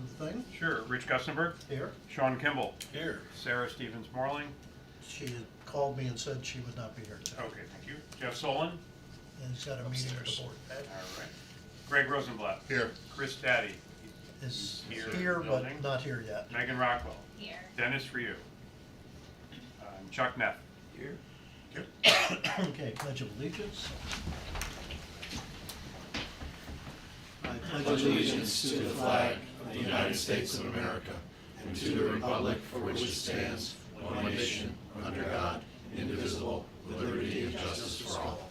the thing. Sure. Rich Gussenberg. Here. Sean Kimball. Here. Sarah Stevens-Morling. She had called me and said she would not be here today. Okay, thank you. Jeff Solon. And he's got a meeting with Upstairs. the board. Ed All right. Greg Rosenblatt. Here. Chris Staddy. is He's here here, in the but building. not here yet. Megan Rockwell. Here. Dennis Ryu. Chuck Neff. Here. Okay, Pledge of Allegiance. I pledge allegiance to the flag of the United States of America and to the republic for which it stands, one nation, under God, indivisible, with liberty and justice for all.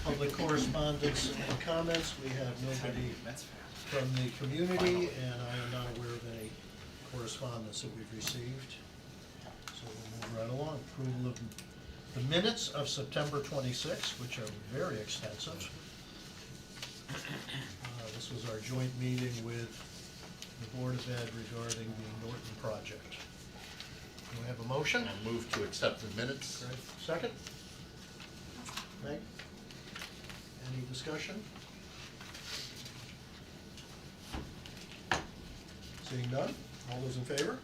Public correspondence and comments. We have nobody from the community, and I am not aware of any correspondence that we've received. So we'll move right along. Approval of the minutes of September 26th, which are very extensive. This was our joint meeting with the Board of Ed regarding the Norton project. Do we have a motion? I'll move to accept the minutes. Great. Second? Meg? Any discussion? Seeing none, all those in favor?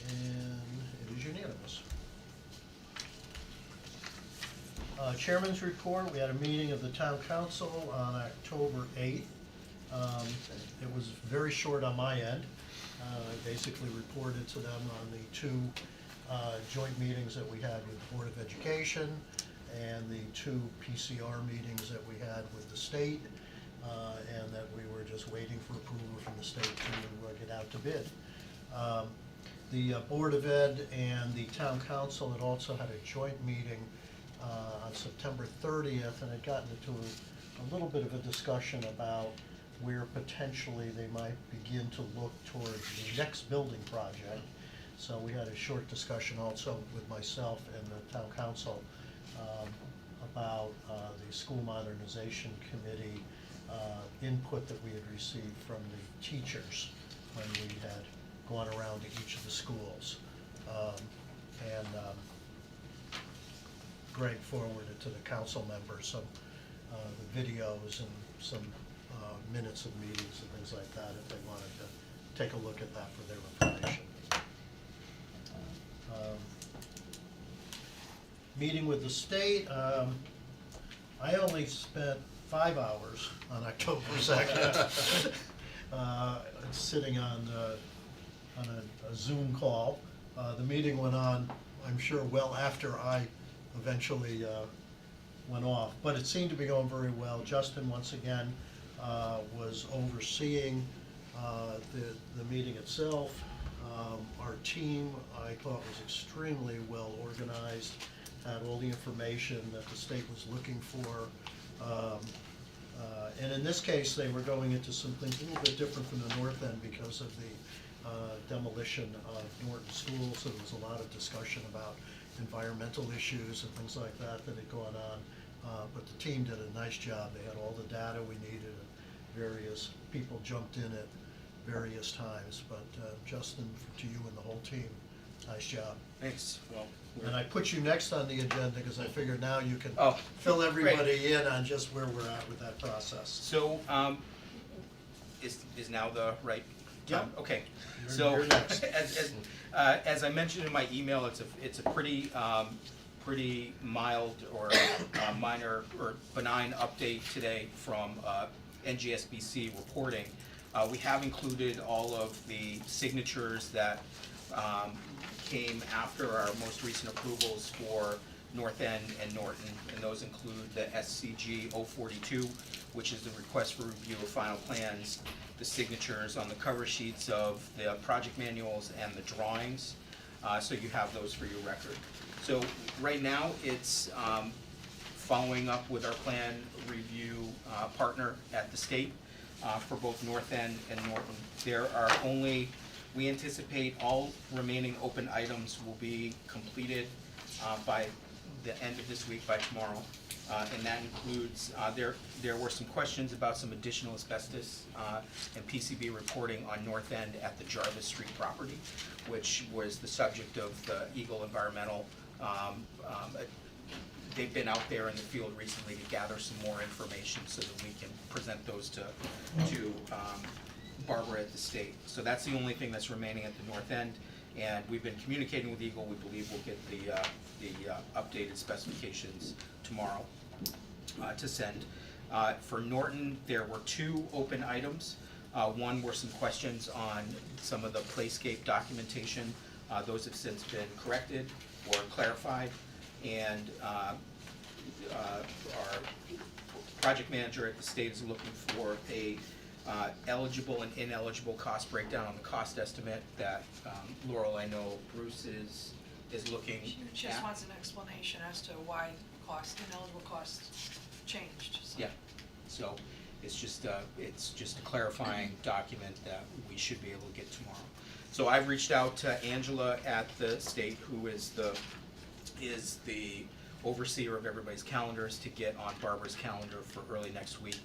And it is unanimous. Chairman's report, we had a meeting of the town council on October 8th. It was very short on my end. I basically reported to them on the two joint meetings that we had with the Board of Education and the two PCR meetings that we had with the state, and that we were just waiting for approval from the state to get out to bid. The Board of Ed and the Town Council had also had a joint meeting on September 30th, and had gotten into a little bit of a discussion about where potentially they might begin to look towards the next building project. So we had a short discussion also with myself and the Town Council about the School Modernization Committee input that we had received from the teachers when we had gone around to each of the schools. Greg forwarded to the council members some the videos and some minutes of meetings and things like that if they wanted to take a look at that for their information. Meeting with the state, I only spent 5 hours on October 2nd, sitting on a Zoom call. The meeting went on, I'm sure, well after I eventually went off, but it seemed to be going very well. Justin, once again, was overseeing the meeting itself. Our team, I thought, was extremely well organized, had all the information that the state was looking for. And in this case, they were going into some things a little bit different from the north end because of the demolition of Norton School. So there was a lot of discussion about environmental issues and things like that that had gone on. But the team did a nice job. They had all the data we needed, and various people jumped in at various times. But Justin, to you and the whole team, nice job. Thanks. Well, And I put you next on the agenda because I figured now you can Oh, fill great. everybody in on just where we're at with that process. So, is now the right time? Yeah. Okay. You're- So, you're next. as I mentioned in my email, it's a pretty mild or minor or benign update today from NGSBC reporting. We have included all of the signatures that came after our most recent approvals for North End and Norton, and those include the SCG 042, which is the request for review of final plans, the signatures on the cover sheets of the project manuals and the drawings, so you have those for your record. So right now, it's following up with our plan review partner at the state for both North End and Norton. There are only, we anticipate all remaining open items will be completed by the end of this week, by tomorrow. And that includes, there were some questions about some additional asbestos and PCB reporting on North End at the Jarvis Street property, which was the subject of the Eagle Environmental they've been out there in the field recently to gather some more information so that we can present those to Barbara at the state. So that's the only thing that's remaining at the north end, and we've been communicating with Eagle. We believe we'll get the updated specifications tomorrow to send. For Norton, there were 2 open items. One were some questions on some of the playscape documentation. Those have since been corrected or clarified, and our project manager at the state is looking for a eligible and ineligible cost breakdown on the cost estimate that Laurel, I know Bruce is looking She at. just wants an explanation as to why ineligible costs changed, so. Yeah, so it's just a clarifying document that we should be able to get tomorrow. So I've reached out to Angela at the state, who is the overseer of everybody's calendars, to get on Barbara's calendar for early next week.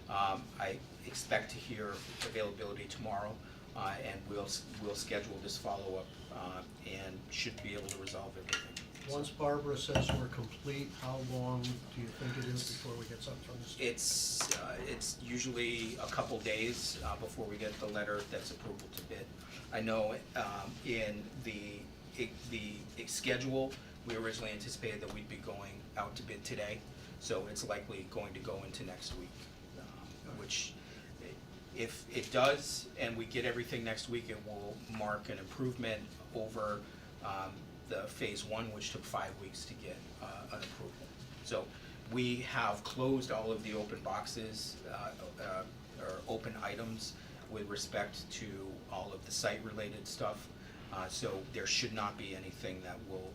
I expect to hear availability tomorrow, and we'll schedule this follow-up, and should be able to resolve everything. Once Barbara says we're complete, how long do you think it is before we get something from the state? It's usually a couple days before we get the letter that's approval to bid. I know in the schedule, we originally anticipated that we'd be going out to bid today, so it's likely going to go into next week, which if it does and we get everything next week, it will mark an improvement over the phase 1, which took 5 weeks to get an approval. So we have closed all of the open boxes or open items with respect to all of the site-related stuff. So there should not be anything that will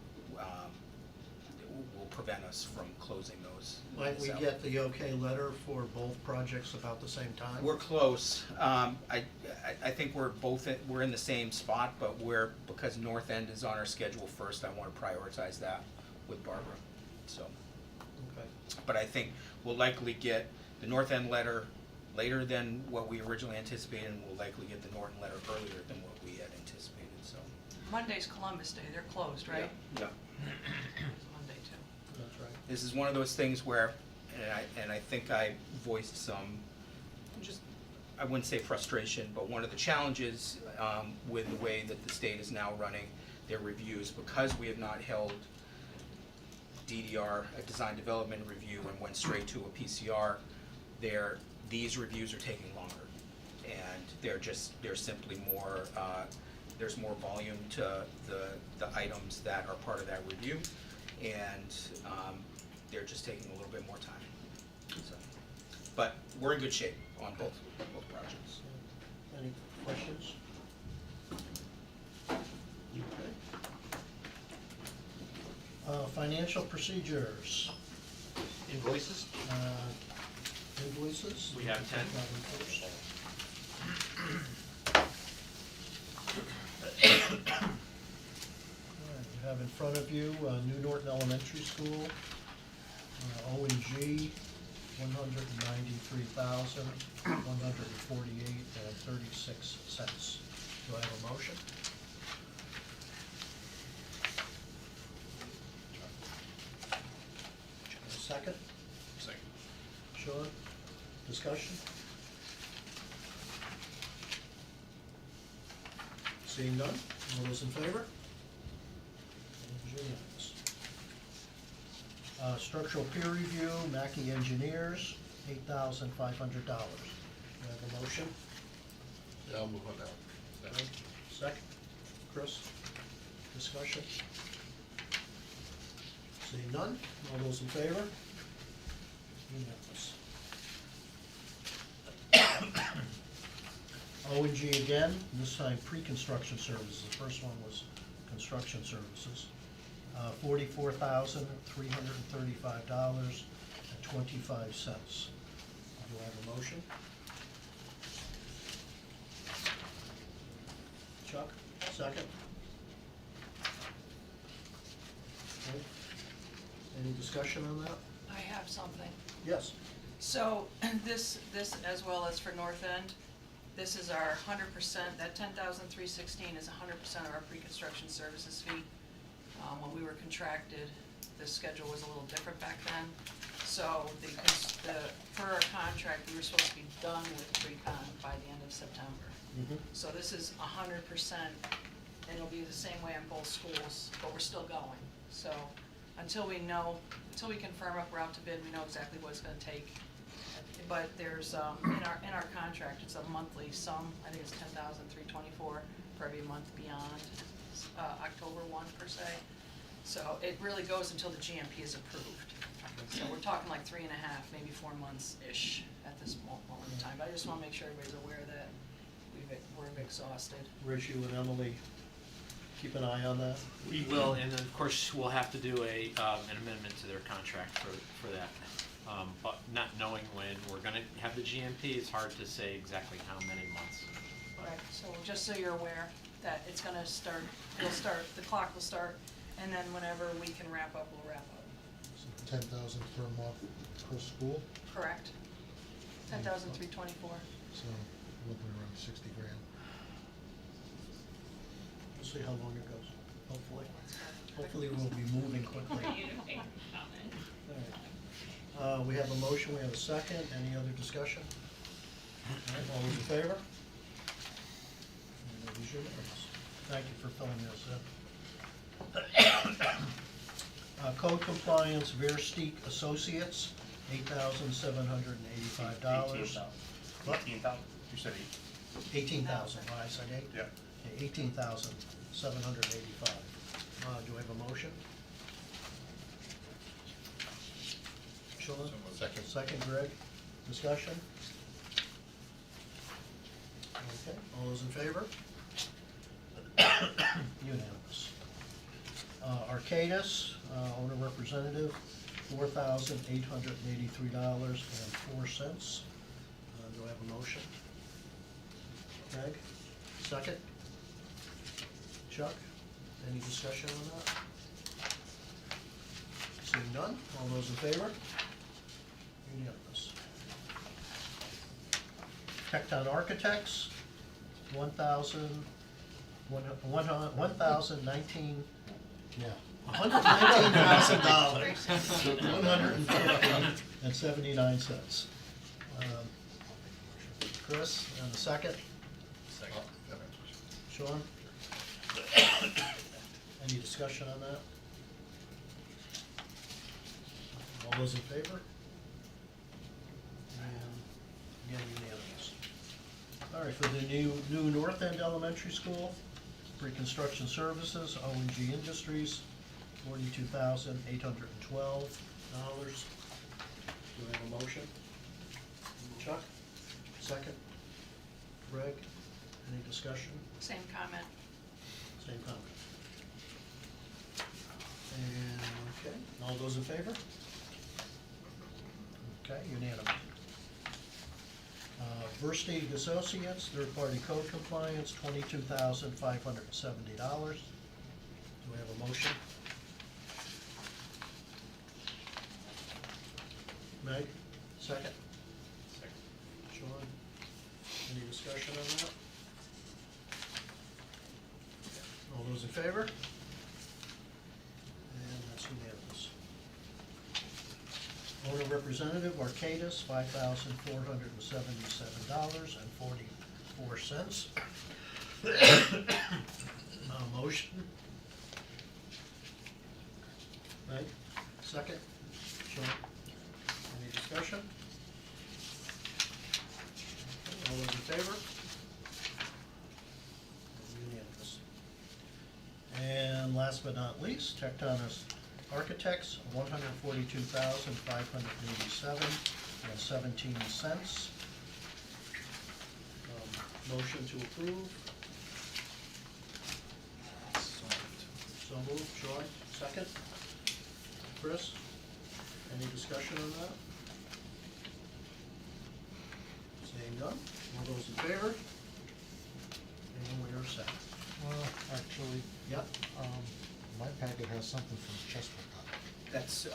prevent us from closing those. Might we out. get the okay letter for both projects about the same time? We're close. I think we're in the same spot, but because North End is on our schedule first, I want to prioritize that with Barbara, so. Okay. But I think we'll likely get the North End letter later than what we originally anticipated, and we'll likely get the Norton letter earlier than what we had anticipated, so. Monday's Columbus Day, they're closed, right? Yeah. It's Monday too. That's right. This is one of those things where, and I think I voiced some, I wouldn't say frustration, but one of the challenges with the way that the state is now running their reviews, because we have not held DDR, a design development review, and went straight to a PCR, these reviews are taking longer. And they're simply more, there's more volume to the items that are part of that review, and they're just taking a little bit more time. So, but we're in good shape on both projects. Any questions? Okay. Financial procedures. Invoices? Invoices? We have 10. That one first. All right, you have in front of you New Norton Elementary School, O&G, $193,148.36. Do I have a motion? A second? Second. Sean, discussion? Seeing none, all those in favor? Unanimous. Structural peer review, Mackey Engineers, $8,500. Do I have a motion? Yeah, I'll move on that. Second. Second? Chris? Discussion? Seeing none, all those in favor? Unanimous. O&G again, this time pre-construction services. The first one was construction services. $44,335.25. Do I have a motion? Chuck, second? Okay. Any discussion on that? I have something. Yes. So this as well as for North End, this is our 100%, that $10,316 is 100% of our pre-construction services fee. When we were contracted the schedule was a little different back then. So for our contract, we were supposed to be done with pre-con by the end of September. Mhm. So this is 100%, and it'll be the same way in both schools, but we're still going. So until we can firm up, we're out to bid, we know exactly what it's gonna take. But there's, in our contract, it's a monthly sum, I think it's $10,324 for every month beyond, October 1 per se. So it really goes until the GMP is approved. So we're talking like 3.5, maybe 4 months-ish at this moment in time. But I just wanna make sure everybody's aware that we're exhausted. Rich, you and Emily, keep an eye on that. We will, and then of course, we'll have to do an amendment to their contract for that. But not knowing when we're gonna have the GMP, it's hard to say exactly how many months. Right, so just so you're aware that it's gonna start, the clock will start, and then whenever we can wrap up, we'll wrap up. 10,000 per month per school, Correct? 10,324. so looking around 60 grand. We'll see how long it goes, hopefully. Hopefully we'll be moving quickly. All right. We have a motion, we have a second. Any other discussion? All right, all those in favor? And it is unanimous. Thank you for filling this in. Code compliance, Versteeg Associates, $8,785. What? 18,000, you said 18,000, I said eight? Yeah. Okay, 18,785. Do I have a motion? Sean? Second. Second, Greg. Discussion? Okay, all those in favor? Unanimous. Arcadis, owner representative, $4,883.04. Do I have a motion? Greg, second? Chuck, any discussion on that? Seeing none, all those in favor? Unanimous. Tecton Architects, $1,019, $119,000, $150.79. Chris, and the second? Second. Sean? Any discussion on that? All those in favor? And again, unanimous. All right, for the new North End Elementary School, pre-construction services, O&G Industries, $42,812. Do I have a motion? Chuck? Second? Greg? Any discussion? Same comment. Same comment. And, okay, all those in favor? Okay, unanimous. Versteeg Associates, third-party code compliance, $22,570. Do I have a motion? Meg, second? Second. Sean, any discussion on that? All those in favor? And that's unanimous. Owner representative, Arcadis, $5,477.44. Motion? Meg, second? Sean, any discussion? Okay, all those in favor? Unanimous. And last but not least, Tecton Architects, $142,587.17. Motion to approve. So moved. Sean, second. Chris, any discussion on that? Seeing none, all those in favor? And we are set. Well, actually, Yep. my packet has something from Chesapeake on it. That's,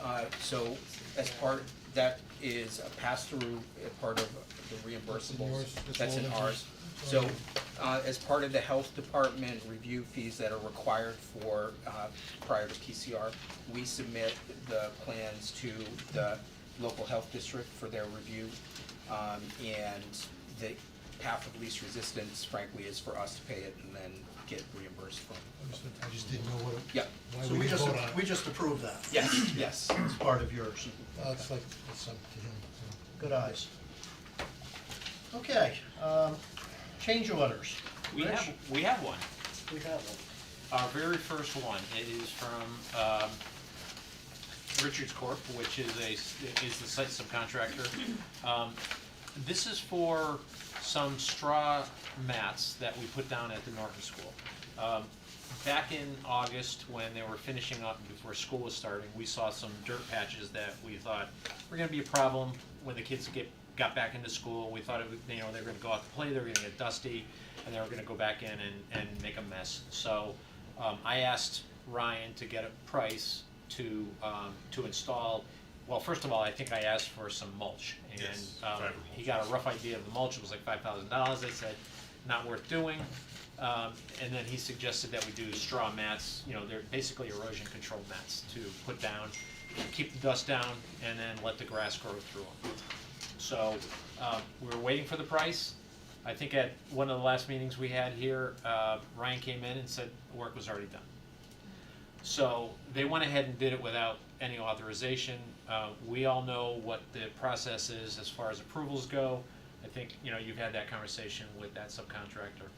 so, as part, That is a pass-through, part of the reimbursables. yours? It's That's in all in ours. yours? So, as part of the health department review fees that are required for, prior to PCR, we submit the plans to the local health district for their review. And the path of least resistance, frankly, is for us to pay it and then get reimbursed from. I just didn't know what it. Yep. Why So we we didn't just, vote on it. we just approved that. Yes, yes. It's part of yours. It's like, it's up to him, so. Good eyes. Okay, change orders. We Rich? have one. We have one. Our very first one, it is from Richards Corp., which is the site subcontractor. This is for some straw mats that we put down at the Norton School. Back in August, when they were finishing up before school was starting, we saw some dirt patches that we thought were gonna be a problem when the kids got back into school. We thought it would, they were gonna go out to play, they were gonna get dusty, and they were gonna go back in and make a mess. So, I asked Ryan to get a price to install, well, first of all, I think I asked for some mulch. And, Yes, fiber mulch. he got a rough idea of the mulch, it was like $5,000, I said, not worth doing. And then he suggested that we do straw mats, they're basically erosion control mats to put down, keep the dust down, and then let the grass grow through them. So, we were waiting for the price. I think at one of the last meetings we had here, Ryan came in and said the work was already done. So, they went ahead and did it without any authorization. We all know what the process is as far as approvals go. I think, you've had that conversation with that subcontractor.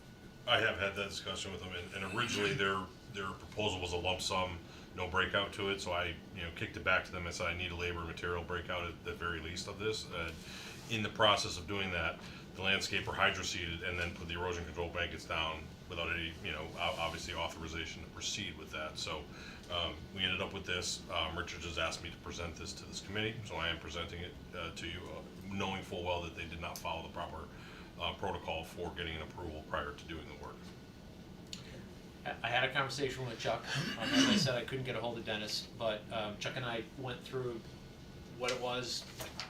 I have had that discussion with them, and originally their proposal was a lump sum, no breakout to it, so I, kicked it back to them and said I need a labor material breakout at the very least of this. In the process of doing that, the landscaper hydroseeded and then put the erosion control blankets down without any, obviously authorization to proceed with that. So, we ended up with this. Richard has asked me to present this to this committee, so I am presenting it to you, knowing full well that they did not follow the proper protocol for getting an approval prior to doing the work. I had a conversation with Chuck. As I said, I couldn't get a hold of Dennis, but Chuck and I went through what it was,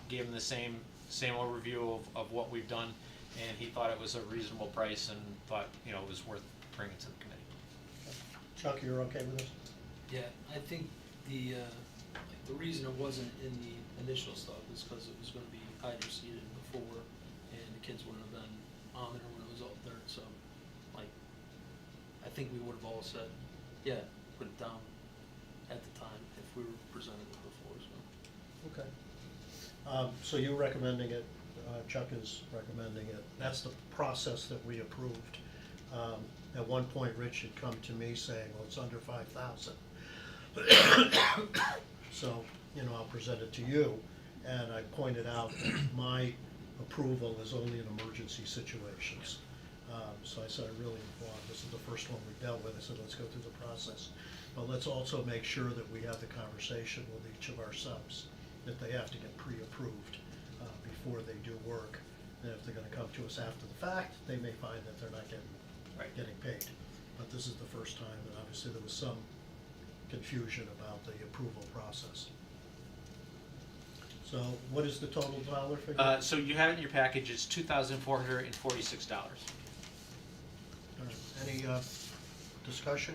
gave him the same overview of what we've done, and he thought it was a reasonable price and thought, it was worth bringing to the committee. Chuck, you're okay with this? Yeah, I think the reason it wasn't in the initial stuff is because it was gonna be hydroseeded before, and the kids wouldn't have been on there when it was all dirt, so, I think we would've all said, yeah, put it down at the time if we were presented it before, so. Okay. So you're recommending it, Chuck is recommending it. That's the process that we approved. At one point, Rich had come to me saying, well, it's under 5,000. So, I'll present it to you, and I pointed out that my approval is only in emergency situations. So I said, I really want, this is the first one we dealt with, I said, let's go through the process. But let's also make sure that we have the conversation with each of our subs, that they have to get pre-approved before they do work. And if they're gonna come to us after the fact, they may find that they're not getting paid. But this is the first time, and obviously there was some confusion about the approval process. So what is the total dollar figure? So you have it in your package, it's $2,446. Any discussion?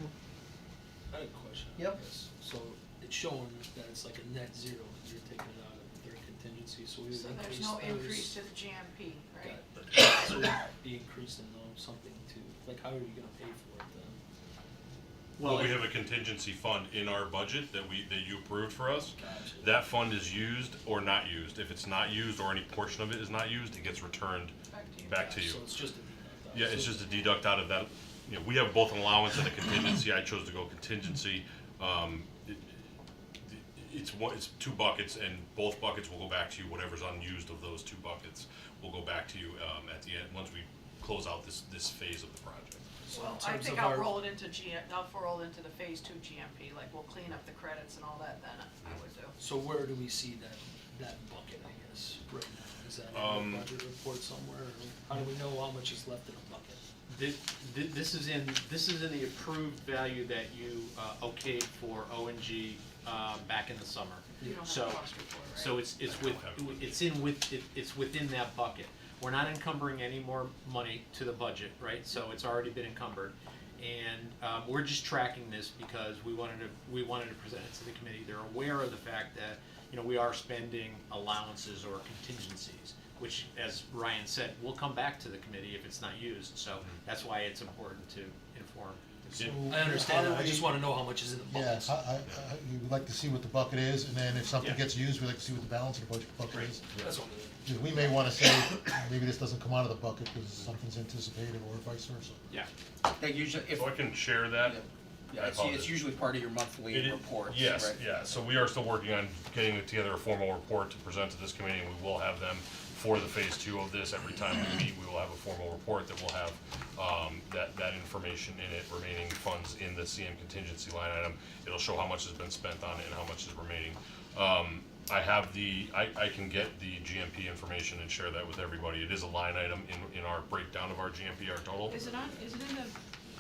I had a question. Yep. I guess. So it's showing that it's like a net zero, and you're taking it out of their contingency, so we would So increase there's no those. increase to the GMP, right? Got it. So we'd be increasing those something to, how are you gonna pay for it then? Well, we have a contingency fund in our budget that you approved for us. Gotcha. That fund is used or not used. If it's not used or any portion of it is not used, it gets returned back to you. So it's just a deduct out. Yeah, it's just a deduct out of that. We have both an allowance and a contingency. I chose to go contingency. It's two buckets, and both buckets will go back to you. Whatever's unused of those two buckets will go back to you at the end, once we close out this phase of the project. So Well, in I terms think of I'll our- roll it into the phase 2 GMP, like we'll clean up the credits and all that then, I would do. So where do we see that bucket, I guess, right now? Is that in the budget report somewhere, or how do we know how much is left in a bucket? This is in the approved value that you okayed for O&G back in the summer. You don't have So, a cost report, right? so it's within that bucket. We're not encumbering any more money to the budget, right? So it's already been encumbered. And, we're just tracking this because we wanted to present it to the committee. They're aware of the fact that, you know, we are spending allowances or contingencies, which, as Ryan said, will come back to the committee if it's not used. So that's why it's important to inform. So I understand how that, do I just we- wanna know how much is in the Yeah, buckets. you would like to see what the bucket is, and then if something Yeah. gets used, we'd like to see what the balance of the bucket is. That's all. Because we may wanna say, maybe this doesn't come out of the bucket because something's anticipated, or vice versa. Yeah. They usually, if, So I can share that. yeah, I it's apologize. usually part of your monthly It is- reports, Yes, right? yeah, so we are still working on getting together a formal report to present to this committee, and we will have them for the phase 2 of this. Every time we meet, we will have a formal report that will have, that information in it, remaining funds in the CM contingency line item. It'll show how much has been spent on it and how much is remaining. I have I can get the GMP information and share that with everybody. It is a line item in our breakdown of our GMP, our total. Is it in the,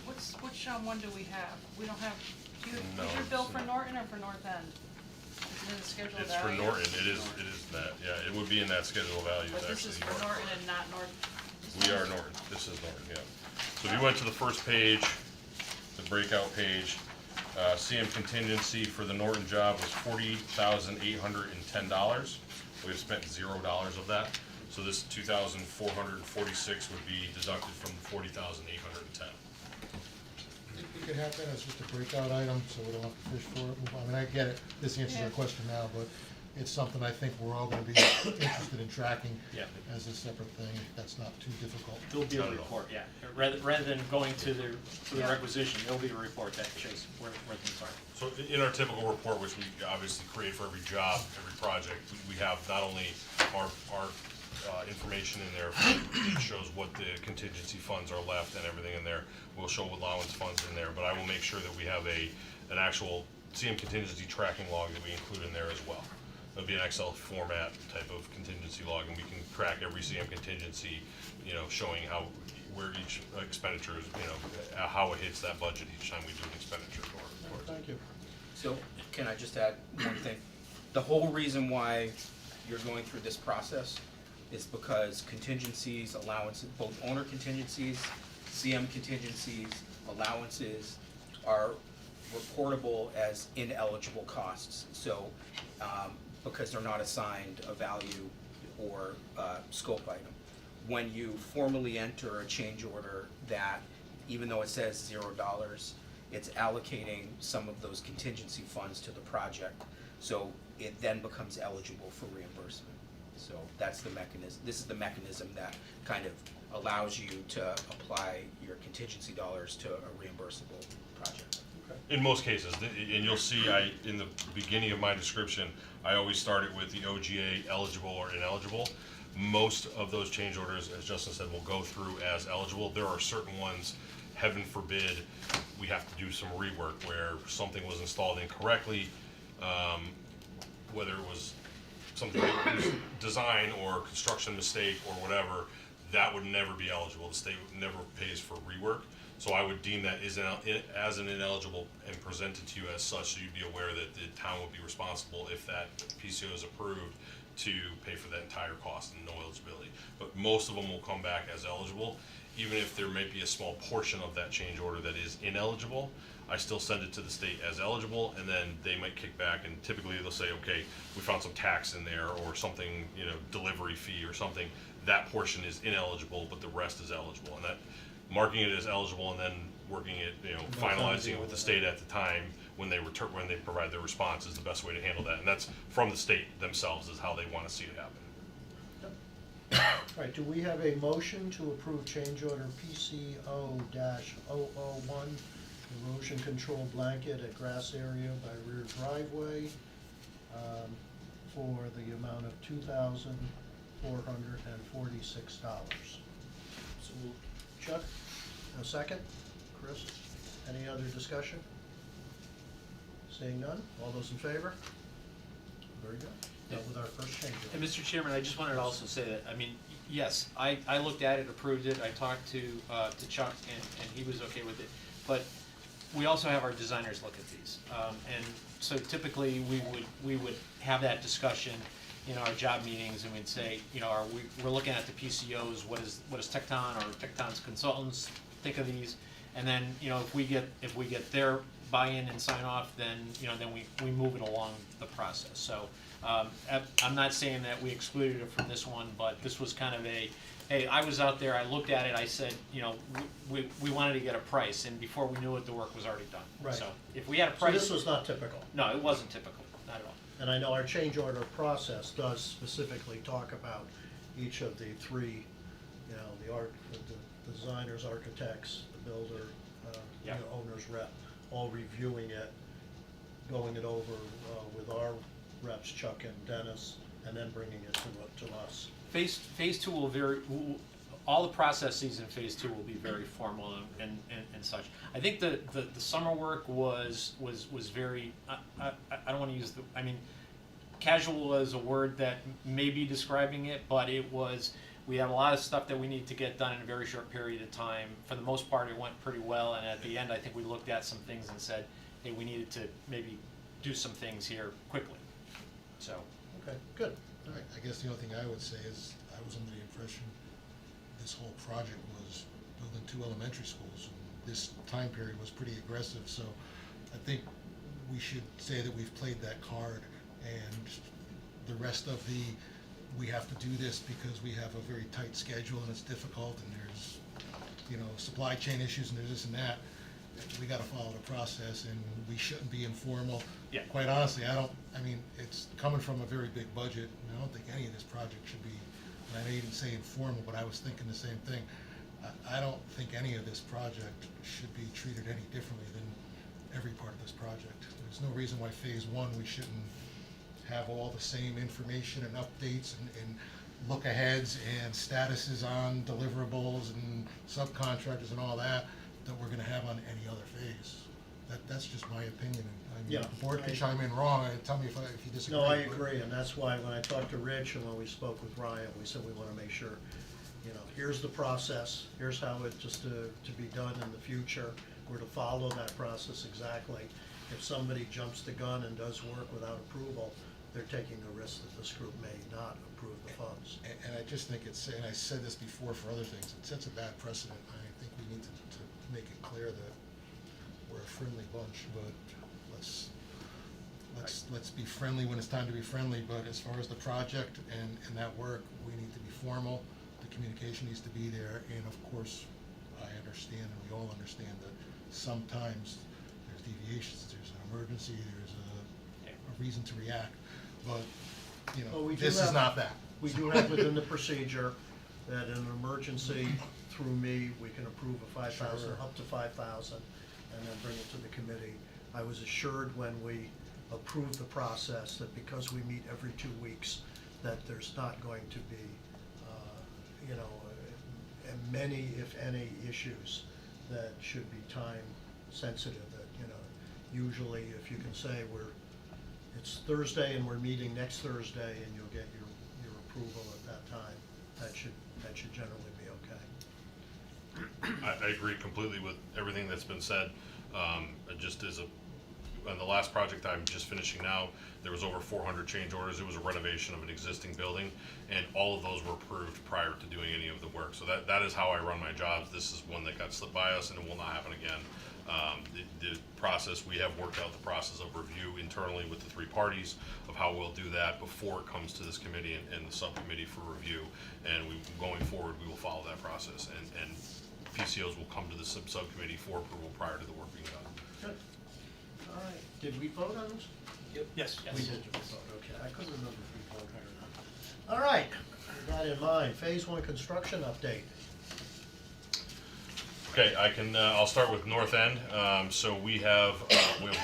which one do we have? We don't have, No, is your bill it's for not. Norton or for North End? Is it in the schedule of It's for values? Norton, it is that, yeah, it would be in that schedule of values, But actually. this is for Norton and not North? We are Norton, this is Norton, yeah. So if you went to the first page, the breakout page, CM contingency for the Norton job was $40,810. We've spent $0 of that, so this 2,446 would be deducted from the 40,810. We could have that as just a breakout item, so we don't have to fish for it. I mean, I get it, this answers Yeah. our question now, but it's something I think we're all gonna be interested in tracking Yeah. as a separate thing, if that's not too difficult. There'll be a Not at all. report, yeah. Rather than going to the Yeah. requisition, there'll be a report that shows where things are. So in our typical report, which we obviously create for every job, every project, we have not only our information in there, it shows what the contingency funds are left and everything in there. We'll show allowance funds in there, but I will make sure that we have an actual CM contingency tracking log that we include in there as well. It'll be an Excel format type of contingency log, and we can track every CM contingency, you know, showing where each expenditure is, you know, how it hits that budget each time we do an expenditure for it. Thank you. So, can I just add one thing? The whole reason why you're going through this process is because contingencies, allowances, both owner contingencies, CM contingencies, allowances are reportable as ineligible costs. So, because they're not assigned a value or scope item. When you formally enter a change order that, even though it says $0, it's allocating some of those contingency funds to the project. So it then becomes eligible for reimbursement. So that's the mechanism, this is the mechanism that kind of allows you to apply your contingency dollars to a reimbursable project. In most cases, and you'll see, in the beginning of my description, I always start it with the OGA eligible or ineligible. Most of those change orders, as Justin said, will go through as eligible. There are certain ones, heaven forbid, we have to do some rework where something was installed incorrectly, whether it was something that was design or construction mistake or whatever, that would never be eligible. The state never pays for rework. So I would deem that as an ineligible and present it to you as such, so you'd be aware that the town would be responsible if that PCO is approved to pay for that entire cost and no eligibility. But most of them will come back as eligible, even if there may be a small portion of that change order that is ineligible. I still send it to the state as eligible, and then they might kick back, and typically they'll say, okay, we found some tax in there or something, you know, delivery fee or something. That portion is ineligible, but the rest is eligible, and that marking it as eligible and then working it, you know, finalizing it with the state at the time when they provide their response is the best way to handle that, and that's from the state themselves is how they want to see it happen. All right, do we have a motion to approve change order PCO-001, erosion control blanket at grass area by rear driveway, for the amount of $2,446? So we'll Chuck, a second? Chris, any other discussion? Seeing none, all those in favor? Very good. That was our first change And order. Mr. Chairman, I just wanted to also say that, I mean, yes, I looked at it, approved it, I talked to Chuck, and he was okay with it. But we also have our designers look at these. And so typically, we would have that discussion in our job meetings, and we'd say, you know, we're looking at the PCOs, what does Tecton or Tecton's consultants think of these? And then, you know, if we get their buy-in and sign off, then, you know, then we move it along the process. So, I'm not saying that we excluded it from this one, but this was kind of a, hey, I was out there, I looked at it, I said, you know, we wanted to get a price, and before we knew it, the work was already done. Right. So, if we had a So price. this was not typical. No, it wasn't typical, not at all. And I know our change order process does specifically talk about each of the three, you know, the designers, architects, the builder, you Yeah. know, owner's rep, all reviewing it, going it over with our reps, Chuck and Dennis, and then bringing it to us. Phase two all the processes in phase two will be very formal and such. I think the summer work was very, I don't wanna use casual is a word that may be describing it, but we had a lot of stuff that we needed to get done in a very short period of time. For the most part, it went pretty well, and at the end, I think we looked at some things and said, hey, we needed to maybe do some things here quickly, so. Okay, good. All right, I guess the only thing I would say is, I was under the impression this whole project was building 2 elementary schools, and this time period was pretty aggressive, so I think we should say that we've played that card, and the rest of we have to do this because we have a very tight schedule and it's difficult, and there's, you know, supply chain issues and there's this and that. We gotta follow the process, and we shouldn't be informal. Yeah. Quite honestly, I mean, it's coming from a very big budget, and I don't think any of this project should be, and I know you didn't say informal, but I was thinking the same thing. I don't think any of this project should be treated any differently than every part of this project. There's no reason why phase one, we shouldn't have all the same information and updates and look-aheads and statuses on deliverables and subcontractors and all that we're gonna have on any other phase. That's just my opinion. I mean, Yeah, the board I- can chime in wrong, and tell me if you disagree. No, I but- agree, and that's why when I talked to Rich and when we spoke with Ryan, we said we wanna make sure, you know, here's the process, here's how it just to be done in the future. We're to follow that process exactly. If somebody jumps the gun and does work without approval, they're taking the risk that this group may not approve the funds. And I just think and I said this before for other things, it sets a bad precedent. I think we need to make it clear that we're a friendly bunch, but let's be friendly when it's time to be friendly, but as far as the project and that work, we need to be formal, the communication needs to be there, and of course, I understand, and we all understand that sometimes there's deviations, there's an emergency, there's a reason to react, but, you Well, know, we do this is have- not that. We do have within the procedure that in an emergency, through me, we can approve a 5,000, Sure. up to 5,000, and then bring it to the committee. I was assured when we approved the process that because we meet every 2 weeks, that there's not going to be, you know, many, if any, issues that should be time sensitive, that, you know, usually if you can say it's Thursday and we're meeting next Thursday and you'll get your approval at that time, that should generally be okay. I agree completely with everything that's been said. Just on the last project I'm just finishing now, there was over 400 change orders. It was a renovation of an existing building, and all of those were approved prior to doing any of the work. So that is how I run my jobs. This is one that got slipped by us, and it will not happen again. The process, we have worked out the process of review internally with the 3 parties of how we'll do that before it comes to this committee and the subcommittee for review. And going forward, we will follow that process, and PCOs will come to the subcommittee for approval prior to the work being done. Good. All right. Did we vote on this? Yep. Yes. We did vote, okay. I couldn't remember if we voted or not. All right. With that in mind, phase 1 construction update. Okay, I'll start with North End. So we have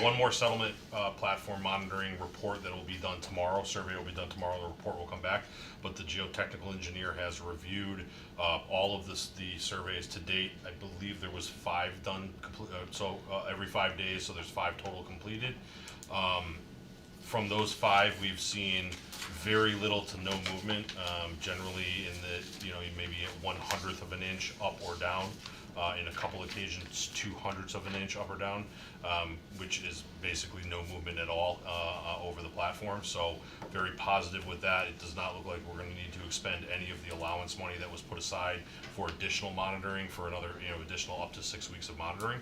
one more settlement platform monitoring report that will be done tomorrow. Survey will be done tomorrow, the report will come back. But the geotechnical engineer has reviewed all of the surveys to date. I believe there was 5 done, every 5 days, so there's 5 total completed. from those 5, we've seen very little to no movement, generally in the, maybe 1/100th of an inch up or down. In a couple occasions, 2/100ths of an inch up or down, which is basically no movement at all over the platform. So very positive with that. It does not look like we're going to need to expend any of the allowance money that was put aside for additional monitoring for another, additional up to 6 weeks of monitoring.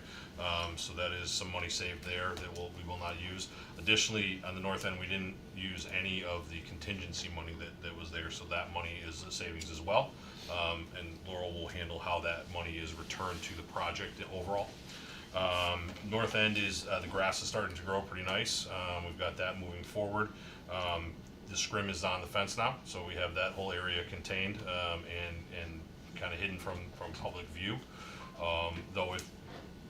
So that is some money saved there that we will not use. Additionally, on the north end, we didn't use any of the contingency money that was there, so that money is a savings as well. And Laurel will handle how that money is returned to the project overall. North end is, the grass is starting to grow pretty nice. We've got that moving forward. The scrim is on the fence now, so we have that whole area contained, and kind of hidden from public view. Though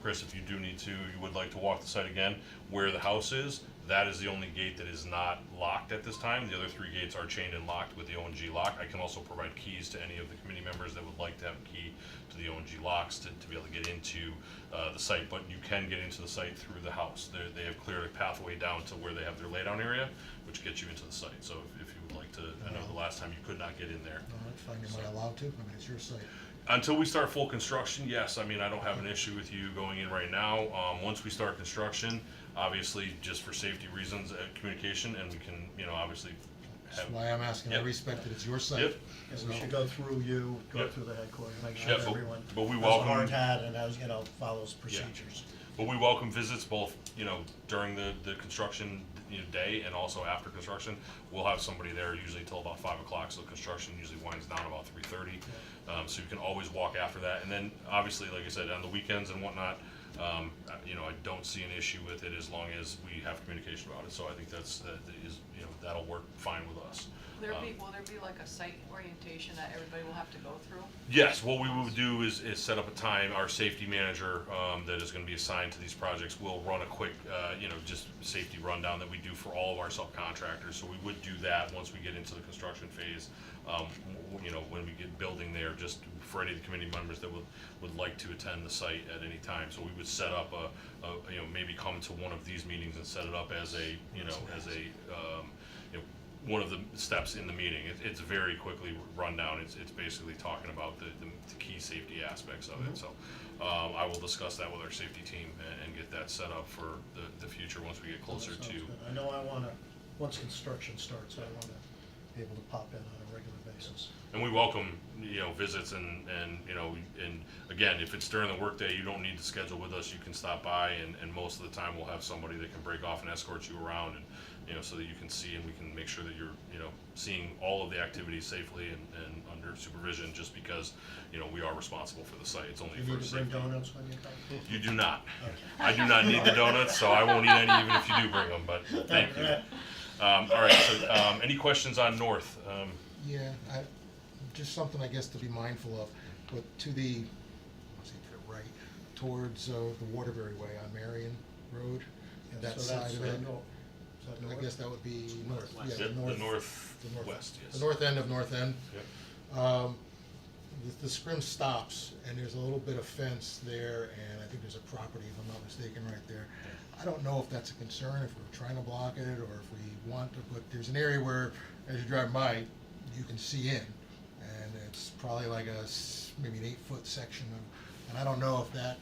Chris, if you do need to, you would like to walk the site again, where the house is, that is the only gate that is not locked at this time. The other 3 gates are chained and locked with the O&G lock. I can also provide keys to any of the committee members that would like to have a key to the O&G locks to be able to get into the site, but you can get into the site through the house. They have cleared a pathway down to where they have their laydown area, which gets you into the site. So if you would like to, I know the last time you could not get in there. No, that's fine, am I allowed to? I mean, it's your site. Until we start full construction, yes. I mean, I don't have an issue with you going in right now. Once we start construction, obviously, just for safety reasons, communication, and we can, obviously That's have. why I'm asking, I Yep. respect that it's your site. Yep. And we should go through you, go Yep. through the headquarters, make sure Yeah, that but- everyone but we has a welcome- hard hat and has, follows procedures. But we welcome visits both, during the construction, day and also after construction. We'll have somebody there usually till about 5 o'clock, so construction usually winds down about 3:30. So you can always walk after that. And then, obviously, like I said, on the weekends and whatnot, I don't see an issue with it as long as we have communication about it. So I think that is, that'll work fine with us. Will there be like a site orientation that everybody will have to go through? Yes, what we will do is set up a time, our safety manager, that is gonna be assigned to these projects will run a quick, just safety rundown that we do for all of our subcontractors, so we would do that once we get into the construction phase. When we get building there, just for any of the committee members that would like to attend the site at any time, so we would set up maybe come to one of these meetings and set it up as one of the steps in the meeting. It's very quickly run down. It's basically talking about the key safety aspects of it. So I will discuss that with our safety team and get that set up for the future once we get closer That sounds to. good. I know once construction starts, I wanna be able to pop in on a regular basis. And we welcome, visits and again, if it's during the workday, you don't need to schedule with us, you can stop by and most of the time we'll have somebody that can break off and escort you around and, so that you can see and we can make sure that you're, seeing all of the activities safely and under supervision, just because, we are responsible for the site. It's only You for need to bring safety. donuts when you come? You do not. Okay. I do not need the donuts, so I won't eat any even if you do bring them, but thank you. All right, so, any questions on North? Yeah, just something I guess to be mindful of, but to the, let's see, to the right, towards the Waterbury Way on Marion Road, Yeah, that so that's, side of it. Is that I north? guess that would be north, yeah, Yep, the the north. northwest, yes. The north end of North End. Yep. The scrim stops, and there's a little bit of fence there, and I think there's a property, if I'm not mistaken, right there. I don't know if that's a concern, if we're trying to block it, or if we want to, but there's an area where, as you drive by, you can see in, and it's probably like maybe an 8-foot section of, and I don't know if that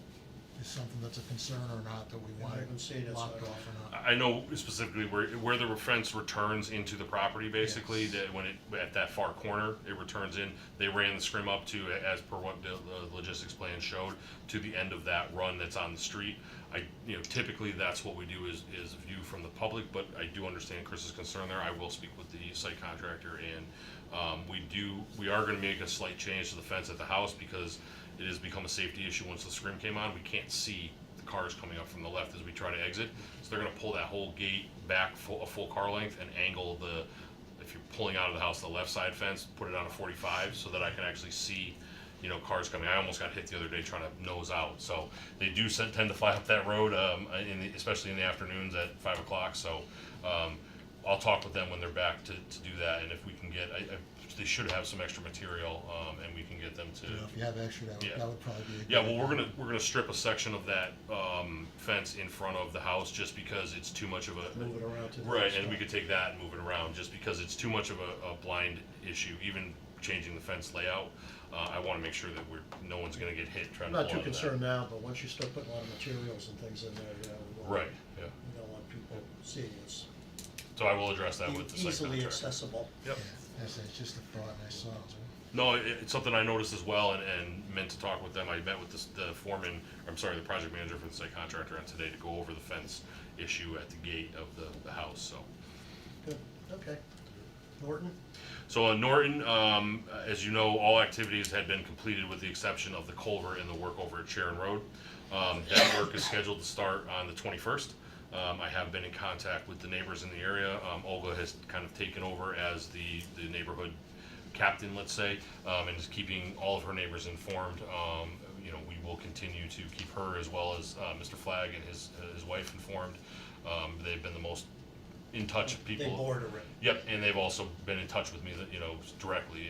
is something that's a concern or not, that we Yeah, I want haven't seen it it, so locked I don't off or not. I know specifically where the fence returns into the property, basically, Yes. that when at that far corner, it returns in. They ran the scrim up to, as per what the logistics plan showed, to the end of that run that's on the street. Typically that's what we do is view from the public, but I do understand Chris's concern there. I will speak with the site contractor and we are gonna make a slight change to the fence at the house because it has become a safety issue once the scrim came on. We can't see the cars coming up from the left as we try to exit. So they're gonna pull that whole gate back a full car length and angle if you're pulling out of the house, the left side fence, put it on a 45 so that I can actually see, cars coming. I almost got hit the other day trying to nose out. So they do tend to fly up that road, especially in the afternoons at 5 o'clock. So I'll talk with them when they're back to do that. And if we can get, I they should have some extra material, and we can get them to. You know, if you have extra, Yeah. that would probably be a good. Yeah, well, we're gonna strip a section of that, fence in front of the house, just because it's too much of a. Move it around to the Right, other and we side. could take that and move it around, just because it's too much of a blind issue, even changing the fence layout. I wanna make sure that no one's gonna get hit trying I'm to not pull too out of that. concerned now, but once you start putting a lot of materials and things in there, you know, we don't- Right, yeah, we don't want people seeing it's so I will address that with the site easily contractor. accessible. Yep. Yeah, it's just a thought, and I saw it. No, it's something I noticed as well, and meant to talk with them. I met with the foreman, the project manager for the site contractor on today to go over the fence issue at the gate of the house, so. Good, okay. Norton? So on Norton, as you know, all activities had been completed with the exception of the culvert and the work over at Sharon Road. That work is scheduled to start on the 21st. I have been in contact with the neighbors in the area. Olga has kind of taken over as the neighborhood captain, let's say, and is keeping all of her neighbors informed. You know, we will continue to keep her as well as Mr. Flagg and his wife informed. They've been the most in touch people. They border it. Yep, and they've also been in touch with me, you know, directly,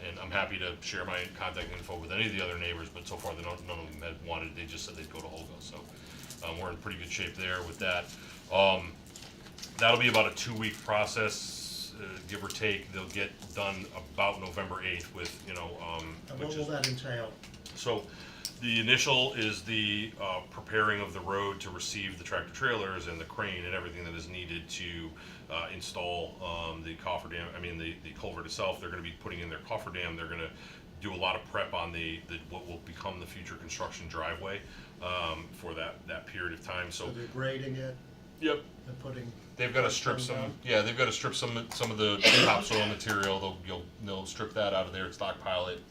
and I'm happy to share my contact info with any of the other neighbors, but so far none of them had wanted, they just said they'd go to Holga, so, we're in pretty good shape there with that. That'll be about a 2-week process, give or take. They'll get done about November 8th with, you know, And which what is. will that entail? So, the initial is the preparing of the road to receive the tractor trailers and the crane and everything that is needed to install the the culvert itself. They're gonna be putting in their cofferdam. They're gonna do a lot of prep on the what will become the future construction driveway for that period of time, So so. they're grading it Yep. and putting. They've got to strip Come some, down? yeah, they've got to strip some of the topsoil material. They'll strip that out of there and stockpile it.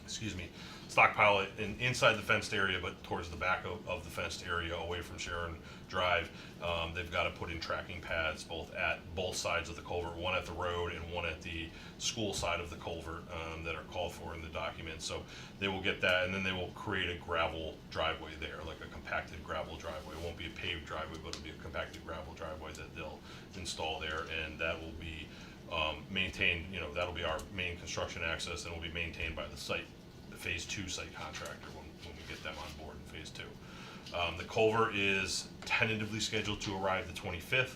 Excuse me, stockpile it inside the fenced area, but towards the back of the fenced area, away from Sharon Drive. They've got to put in tracking pads at both sides of the culvert, one at the road and one at the school side of the culvert that are called for in the document. So they will get that, and then they will create a gravel driveway there, like a compacted gravel driveway. It won't be a paved driveway, but it'll be a compacted gravel driveway that they'll install there, and that will be maintained. You know, that'll be our main construction access, and will be maintained by the Phase 2 site contractor when we get them on board in Phase 2. The culvert is tentatively scheduled to arrive the 25th,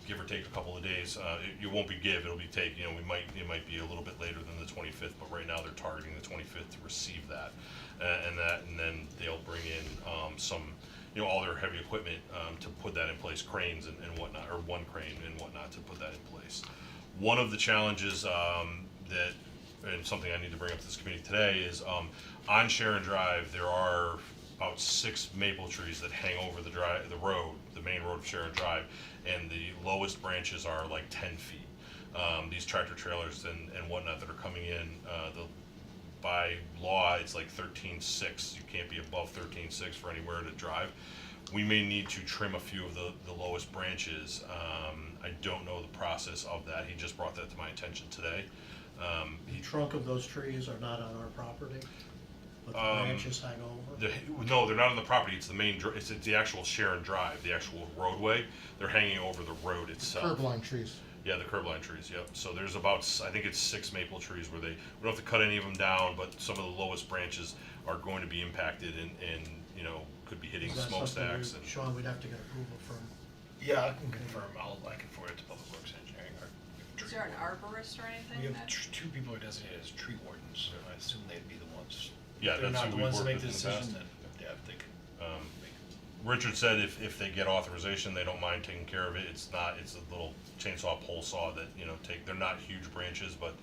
give or take a couple of days. It won't be it'll be take, you know, it might be a little bit later than the 25th, but right now they're targeting the 25th to receive that. And then they'll bring in some, you know, all their heavy equipment to put that in place, cranes and whatnot, or one crane and whatnot to put that in place. One of the challenges and something I need to bring up to this committee today is on Sharon Drive, there are about 6 maple trees that hang over the road, the main road of Sharon Drive, and the lowest branches are like 10 feet. These tractor trailers and whatnot that are coming in, by law, it's like 13.6. You can't be above 13.6 for anywhere to drive. We may need to trim a few of the lowest branches. I don't know the process of that. He just brought that to my attention today. The trunk of those trees are not on our property, but the branches hang over. No, they're not on the property. It's the main. It's the actual Sharon Drive, the actual roadway. They're hanging over the road itself. Curb line trees. Yeah, the curb line trees. Yep. So there's about, I think it's 6 maple trees where we don't have to cut any of them down, but some of the lowest branches are going to be impacted and you know, could be hitting Is that something smokestacks and. Sean, we'd have to get approval from. Yeah, I can confirm, I can forward it to Public Works Engineering. Is there an arborist or anything? We have that- 2 people who are designated as tree wardens, so I assume they'd be the ones. Yeah, If they're that's not who the we've ones that worked make the with in the past. decision, then, yeah, if they could. Richard said if they get authorization, they don't mind taking care of it. It's a little chainsaw pole saw that, you know, they're not huge branches, but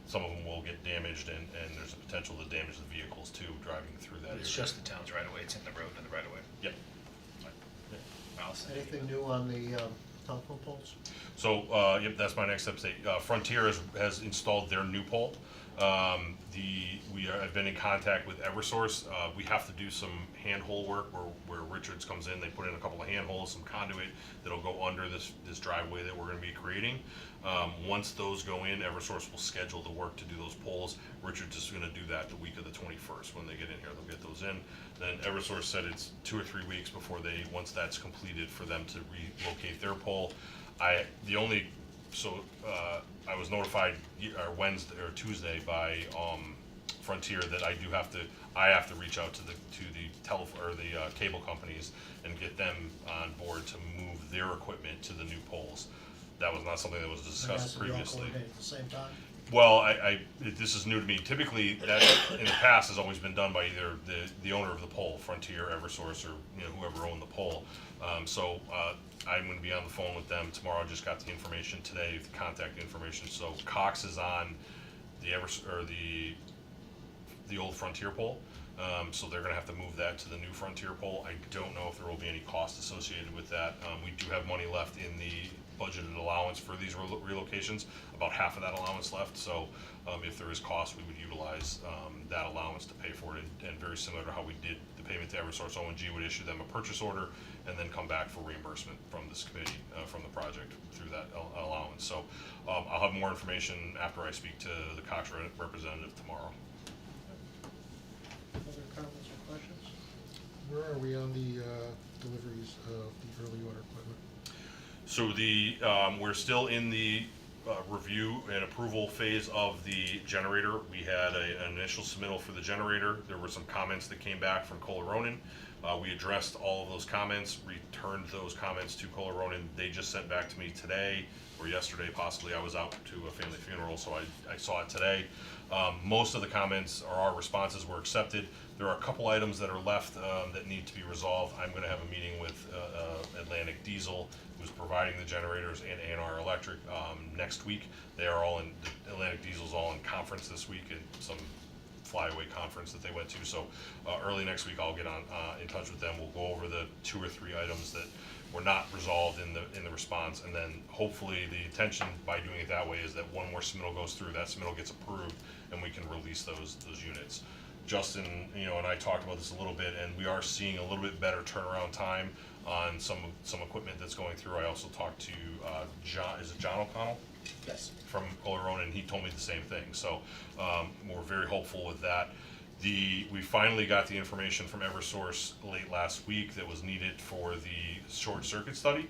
some of them will get damaged and there's a potential to damage the vehicles too, driving through that area. It's just the town's right away, it's in the road and the right away. Yep. I'll send you- Anything new on the telephone poles? So, yep, that's my next update. Frontier has installed their new pole. I've been in contact with Eversource. We have to do some handhole work where Richards comes in. They put in a couple of handholds, some conduit that'll go under this driveway that we're gonna be creating. Once those go in, Eversource will schedule the work to do those poles. Richards is gonna do that the week of the 21st. When they get in here, they'll get those in. Then Eversource said it's 2 or 3 weeks before once that's completed, for them to relocate their pole. The only I was notified Wednesday or Tuesday by Frontier that I have to reach out to the cable companies and get them on board to move their equipment to the new poles. That was not something that was And discussed that's- we all previously. coordinate at the same time? Well, this is new to me. Typically, that in the past has always been done by either the owner of the pole, Frontier, Eversource, or whoever owned the pole. I'm going to be on the phone with them tomorrow. I just got the information today, the contact information. So Cox is on the old Frontier pole. So they're going to have to move that to the new Frontier pole. I don't know if there will be any cost associated with that. We do have money left in the budgeted allowance for these relocations, about half of that allowance left. So if there is cost, we would utilize that allowance to pay for it. And very similar to how we did the payment to Eversource, O&G would issue them a purchase order and then come back for reimbursement from this committee, from the project through that allowance. So I'll have more information after I speak to the Cox representative tomorrow. Other comments or questions? Where are we on the deliveries of the early order equipment? So we're still in the review and approval phase of the generator. We had an initial submittal for the generator. There were some comments that came back from Kohler Ronin. We addressed all of those comments, returned those comments to Kohler Ronin. They just sent back to me today or yesterday, possibly. I was out to a family funeral, so I saw it today. Most of the comments or our responses were accepted. There are a couple items that are left that need to be resolved. I'm going to have a meeting with Atlantic Diesel, who's providing the generators, and A&R Electric next week. They are all Atlantic Diesel's all in conference this week at some flyaway conference that they went to. So early next week, I'll get on in touch with them. We'll go over the 2 or 3 items that were not resolved in the response, and then hopefully the intention by doing it that way is that one more submittal goes through, that submittal gets approved, and we can release those units. Justin, and I talked about this a little bit, and we are seeing a little bit better turnaround time on some equipment that's going through. I also talked to John O'Connell? Yes. From Kohler Ronin, and he told me the same thing. So we're very hopeful with that. We finally got the information from Eversource late last week that was needed for the short circuit study.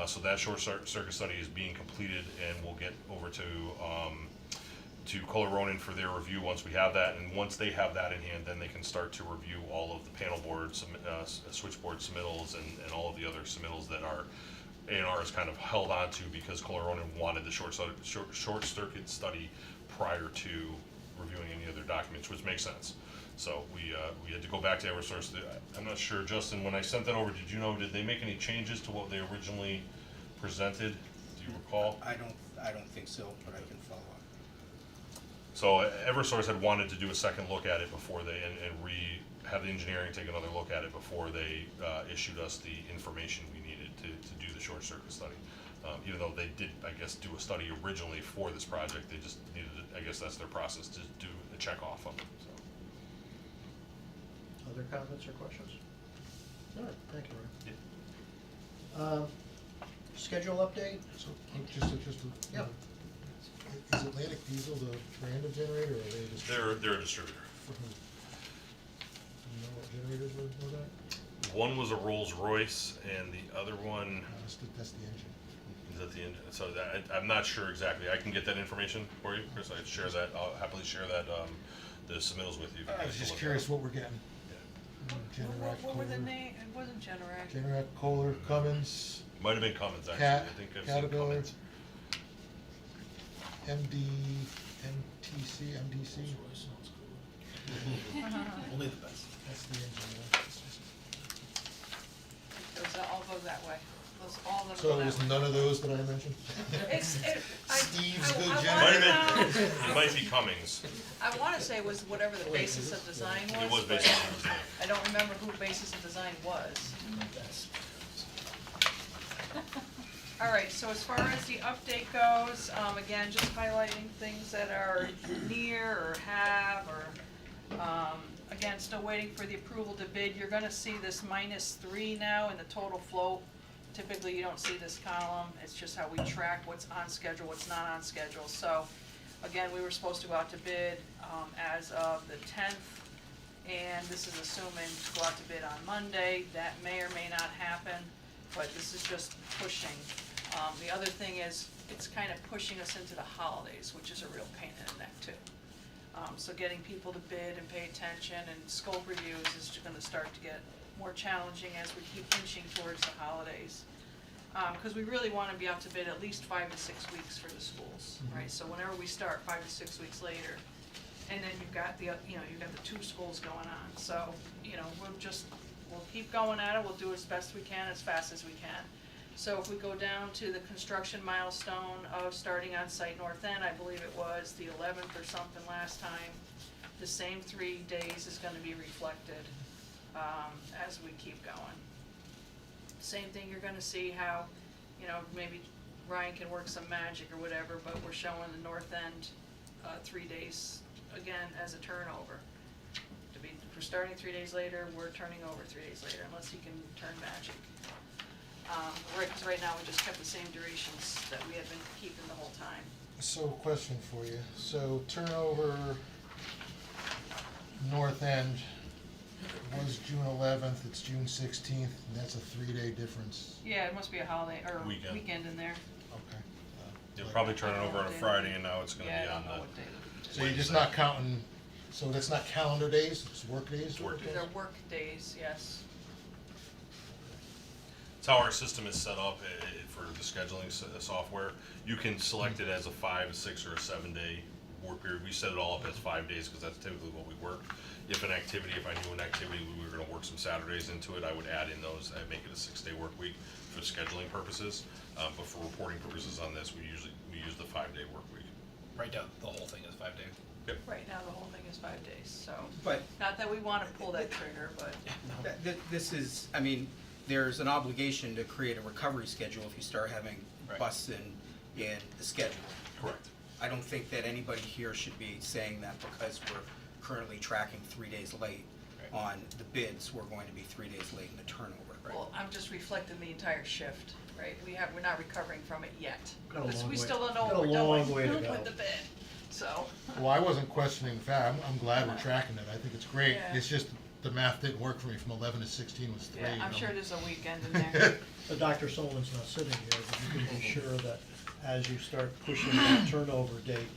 So that short circuit study is being completed, and we'll get over to Kohler Ronin for their review once we have that. And once they have that in hand, then they can start to review all of the panel board, switchboard submittals, and all of the other submittals that are A&R is kind of held on to because Kohler Ronin wanted the short circuit study prior to reviewing any other documents, which makes sense. So we had to go back to Eversource. I'm not sure, Justin, when I sent that over, did they make any changes to what they originally presented? Do you recall? I don't think so, but I can follow up. So Eversource had wanted to do a second look at it before they, and have the engineering take another look at it before they issued us the information we needed to do the short circuit study. Even though they did, I guess, do a study originally for this project, they just needed, I guess that's their process, to do a check off of it, so. Other comments or questions? All right, thank you, Ray. Schedule update? So, just to. Yeah. Is Atlantic Diesel the brand of generator, or are they just? They're a distributor. For who? Do you know what generators were that? One was a Rolls Royce, and the other one, That's the engine. is at the end, so I'm not sure exactly. I can get that information for you, Chris. I'd share that, I'll happily share that, the submittals with you. if you I guys was to just look curious at. what we're getting. Yeah. Generac, What were the Kohler. name? It wasn't Generac. Generac, Kohler, Cummins, Might have been Cummins, actually. Cat, I think I've seen Caterpillar, Cummins. MDC. Rolls-Royce sounds cool. Only the best. That's the engine, yeah. Those all go that way. Those all of them So go it that was way. none of those that I mentioned? Steve's good generator? It might be Cummings. I wanna say it was whatever the basis of design was. It was but based on design. I don't remember who basis of design was. All right, so as far as the update goes, again, just highlighting things that are near or have, or, again, still waiting for the approval to bid. You're gonna see this -3 now in the total float. Typically, you don't see this column. It's just how we track what's on schedule, what's not on schedule. So, again, we were supposed to go out to bid, as of the 10th. And this is assuming to go out to bid on Monday. That may or may not happen, but this is just pushing. The other thing is, it's kind of pushing us into the holidays, which is a real pain in the neck too. So getting people to bid and pay attention and scope reviews is gonna start to get more challenging as we keep inching towards the holidays. Cause we really wanna be out to bid at least 5 to 6 weeks for the schools, right? So whenever we start, 5 to 6 weeks later, and then you've got the, you've got the 2 schools going on. So, we'll keep going at it, we'll do as best we can, as fast as we can. So if we go down to the construction milestone of starting on site north end, I believe it was the 11th or something last time, the same 3 days is gonna be reflected, as we keep going. Same thing, you're gonna see how, maybe Ryan can work some magic or whatever, but we're showing the north end, 3 days, again, as a turnover. If we're starting 3 days later, we're turning over 3 days later, unless he can turn magic. Cause right now, we just kept the same durations that we had been keeping the whole time. So, question for you. So, turnover, north end was June 11th, it's June 16th, and that's a 3-day difference. Yeah, it must be a holiday, or Weekend. weekend in there. Okay. You'll probably turn it over on a Yeah. Friday, and now it's gonna Yeah, be I on don't know the. what day of the So you're just not counting, so that's not calendar days, it's work days? It's work days. They're work days, yes. It's how our system is set up for the scheduling software. You can select it as a 5, 6, or a 7-day work period. We set it all up as 5 days because that's typically what we work. If I knew an activity, we were gonna work some Saturdays into it, I would add in those and make it a 6-day work week for scheduling purposes. But for reporting purposes on this, we use the 5-day work week. Right now, the whole thing is 5 days. Yep. Right now, the whole thing is 5 days, so, But not that we wanna pull that trigger, but, this is, I mean, there's an obligation to create a recovery schedule if you start having Right. busts in the schedule. Correct. I don't think that anybody here should be saying that because we're currently tracking 3 days late Right. on the bids, we're going to be 3 days late in the turnover. well, I'm just reflecting the entire shift, right? We're not recovering from it yet. Got a Because long we way- still don't know got a what we're long doing way to go. with the bid, so. Well, I wasn't questioning the fact, I'm glad we're tracking it, I think it's great. Yeah. It's just, the math didn't work for me, from 11 to 16 was 3. Yeah, I'm you sure know. there's a weekend in there. But Dr. Sullivan's not sitting here, but you can be sure that as you start pushing that turnover date,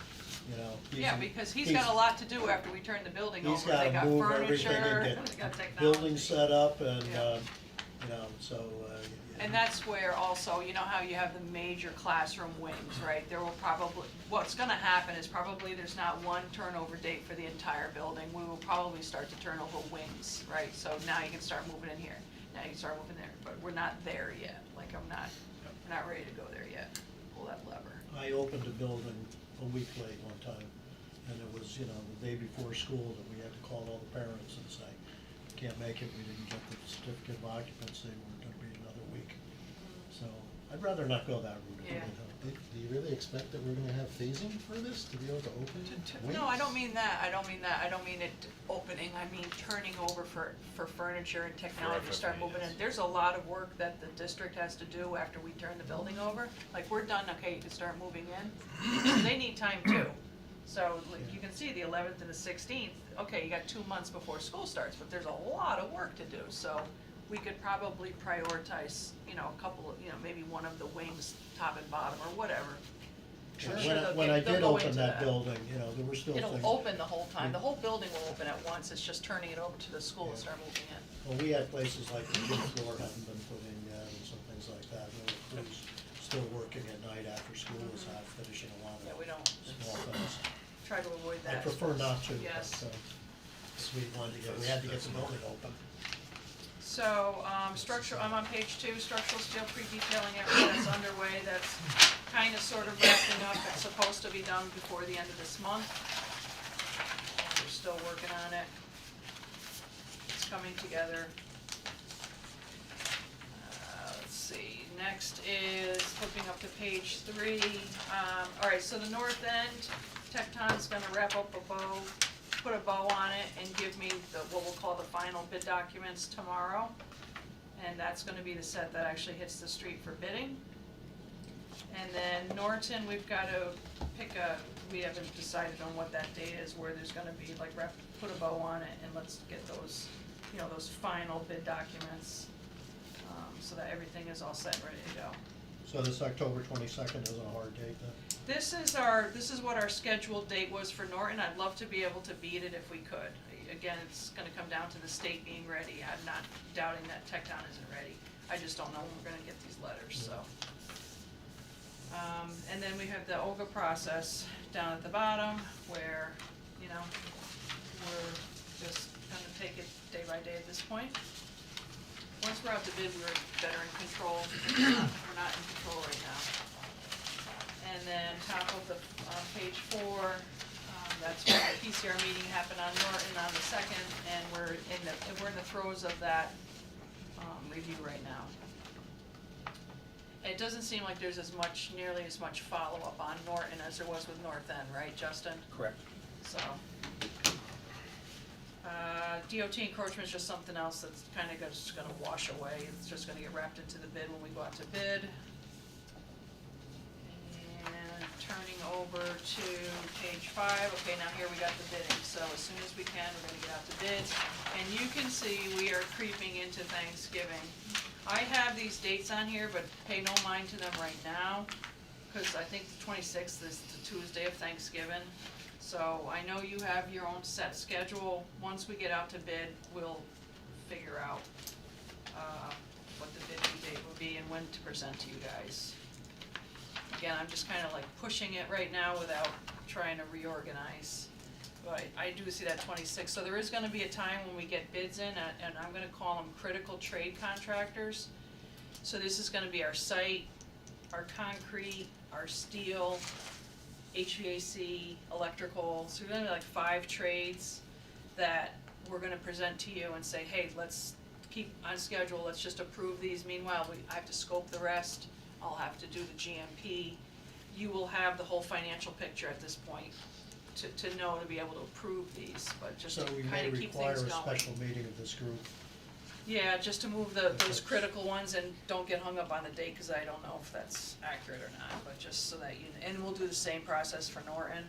Yeah, because he's got a lot to do after we turn the building over. He's They gotta got move furniture, everything and they get got technology. building set up and, Yeah. so. And that's where also, you know how you have the major classroom wings, right? There will probably, what's gonna happen is probably there's not one turnover date for the entire building. We will probably start to turn over wings, right? So now you can start moving in here, now you can start moving there, but we're not there yet. Like, we're not ready to go there yet, pull that lever. I opened a building a week late one time, and it was, the day before school that we had to call all the parents and say, can't make it, we didn't get the certificate of occupancy, we're gonna be another week. So, I'd rather not go that route. Yeah. Do you really expect that we're gonna have phasing for this, to be able to open it? No, I don't mean that, I don't mean it opening, I mean turning over for furniture and technology, For start FF&E, moving in. yes. There's a lot of work that the district has to do after we turn the building over, like, we're done, okay, you can start moving in. They need time too. So, like, you can see the 11th and the 16th, okay, you got 2 months before school starts, but there's a lot of work to do, so we could probably prioritize, a couple of, maybe one of the wings, top and bottom, or whatever. When I'm sure they'll when I they'll did go open into that building, there were still things. It'll open the whole time, the whole building will open at once, it's just turning it over to the school and Yeah. start moving in. Well, we had places like the fifth floor hadn't been put in yet and some things like that. There were crews still working at night after school was out, finishing a lot Yeah, of we don't, small things. try to avoid I that. prefer not to, Yes. but, we had to get the building open. So, structural, I'm on page 2, structural steel pre-detailing area that's underway, that's kinda sort of wrapping up, it's supposed to be done before the end of this month. We're still working on it. It's coming together. Let's see, next is flipping up to page 3. Alright, so the north end, Tecton's gonna wrap up a bow, put a bow on it and give me what we'll call the final bid documents tomorrow. And that's gonna be the set that actually hits the street for bidding. And then Norton, we've gotta we haven't decided on what that date is, where there's gonna be, like, put a bow on it and let's get those, those final bid documents, so that everything is all set and ready to go. So this October 22nd isn't a hard date then? This is what our scheduled date was for Norton. I'd love to be able to beat it if we could. Again, it's gonna come down to the state being ready. I'm not doubting that Tecton isn't ready. I just don't know when we're gonna get these letters, so. And then we have the OGA process down at the bottom where, you know, we're just gonna take it day by day at this point. Once we're out to bid, we're better in control. We're not in control right now. And then top of the, page 4, that's where the PCR meeting happened on Norton on the 2nd, and we're in the throes of that, review right now. It doesn't seem like there's nearly as much follow-up on Norton as there was with North End, right, Justin? Correct. So. DOT encroachment is just something else that's kinda just gonna wash away. It's just gonna get wrapped into the bid when we go out to bid. And turning over to page 5, okay, now here we got the bidding, so as soon as we can, we're gonna get out to bid. And you can see we are creeping into Thanksgiving. I have these dates on here, but pay no mind to them right now, cause I think the 26th is the Tuesday of Thanksgiving. So I know you have your own set schedule. Once we get out to bid, we'll figure out, what the bid date will be and when to present to you guys. Again, I'm just kinda like pushing it right now without trying to reorganize. But I do see that 26, so there is gonna be a time when we get bids in, and I'm gonna call them critical trade contractors. So this is gonna be our site, our concrete, our steel, HVAC, electrical, so we're gonna be like 5 trades that we're gonna present to you and say, hey, let's keep on schedule, let's just approve these. Meanwhile, I have to scope the rest, I'll have to do the GMP. You will have the whole financial picture at this point to know, to be able to approve these, but just So to we may kinda keep require things a going. special meeting of this group. Yeah, just to move those Okay. critical ones, and don't get hung up on the date, cause I don't know if that's accurate or not, but just so that you, and we'll do the same process for Norton.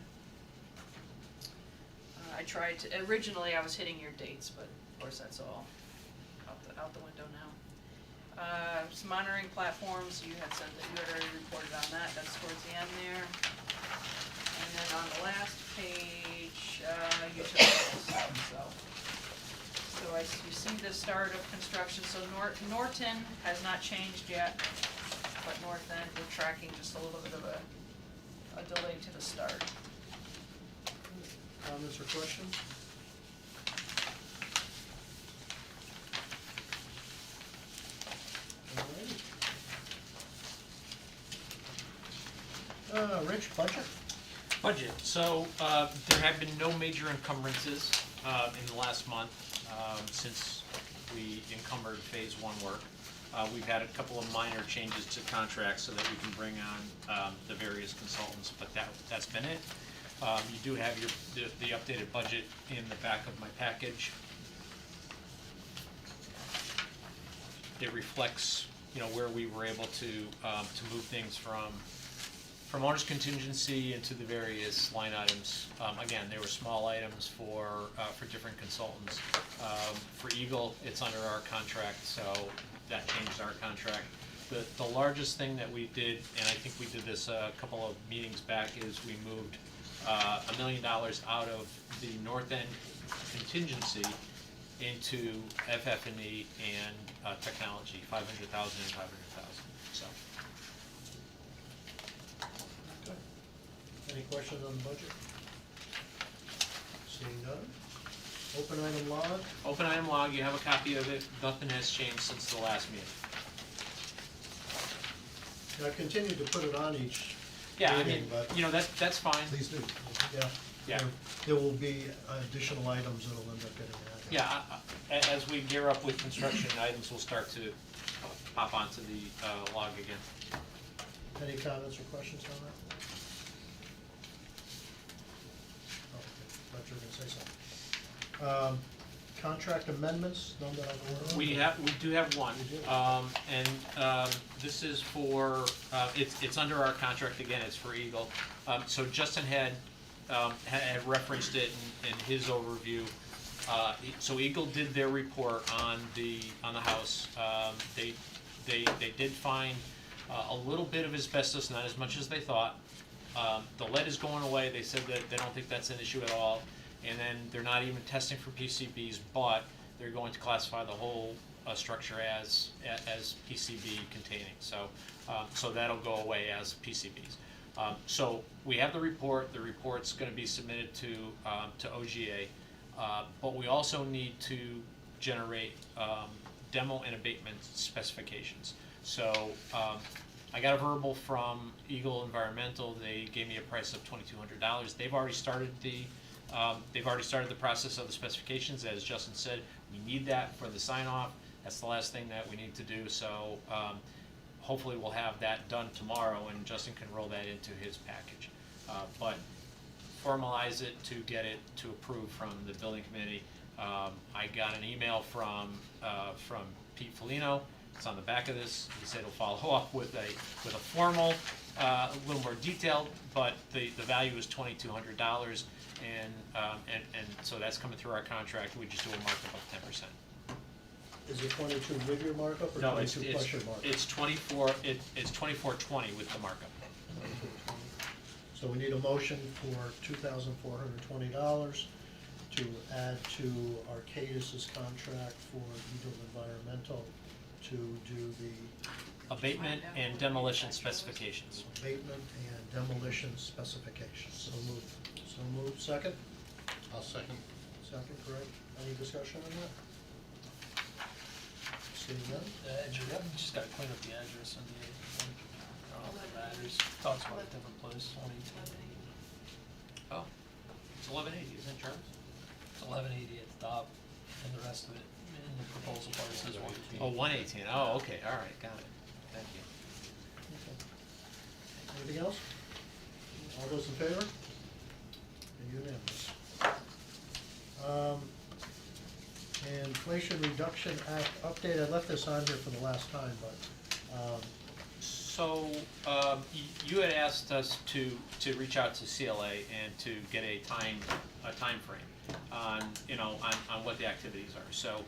I tried to, originally I was hitting your dates, but of course that's all out the window now. Some monitoring platforms, you had said that you had already reported on that, that's towards the end there. And then on the last page, utilities, so you see the start of construction, so Norton has not changed yet, but North End, we're tracking just a little bit of a delay to the start. Comments or questions? Alrighty. Rich, budget? Budget, so, there have been no major encumbrances, in the last month, since we encumbered phase 1 work. We've had a couple of minor changes to contracts so that we can bring on, the various consultants, but that's been it. You do have the updated budget in the back of my package. It reflects, you know, where we were able to move things from owner's contingency into the various line items. Again, they were small items for different consultants. For Eagle, it's under our contract, so that changed our contract. The largest thing that we did, and I think we did this a couple of meetings back, is we moved $1 million out of the North End contingency into FF&E and technology, 500,000 and 500,000, so. Okay. Any questions on the budget? Seeing none. Open item log? Open item log, you have a copy of it, nothing has changed since the last meeting. I continue to put it on each Yeah, I meeting, mean, but, you know, that's fine. Please do. yeah. Yeah. There will be additional items that'll end up getting added. Yeah, as we gear up with construction, items will start to pop onto the log again. Any comments or questions on that? Oh, okay. Thought you were gonna say something. Contract amendments, none that I'm aware of? We do have one, We do. and this is for, it's under our contract again, it's for Eagle. So Justin had referenced it in his overview. So Eagle did their report on the house. They did find a little bit of asbestos, not as much as they thought. The lead is going away, they said that they don't think that's an issue at all, and then they're not even testing for PCBs, but they're going to classify the whole structure as PCB containing, so that'll go away as PCBs. So we have the report's gonna be submitted to OGA, but we also need to generate demo and abatement specifications. So I got a verbal from Eagle Environmental. They gave me a price of $2,200. They've already started the process of the specifications. As Justin said, we need that for the sign off. That's the last thing that we need to do. So hopefully we'll have that done tomorrow, and Justin can roll that into his package. But formalize it to get it to approve from the building committee. I got an email from Pete Folino. It's on the back of this. He said he'll follow up with a formal, a little more detailed, but the value is $2,200, and so that's coming through our contract. We just do a markup of 10%. Is it 22 with your markup or No, it's 22 plus your markup? it's 24. It's 24.20 with the markup. So we need a motion for $2,420 to add to Arcadis's contract for Eagle Environmental to do the Abatement and demolition specifications. abatement and demolition specifications. So moved. So moved. Second? I'll second. Second, Greg. Any discussion on that? Seeing none? Address, we just gotta clean up the address on the, I don't know if it matters, talks about a different place, 118. Oh, it's 1180, isn't it, Charles? It's 1180 at the top, and the rest of it, in the proposal part, it says 118. Oh, 118. Oh, okay. All right, got it. Thank you. Anything else? All those in favor? Unanimous. Inflation Reduction Act update, I left this on here for the last time, but, So you had asked us to reach out to CLA and to get a time frame on on what the activities are. So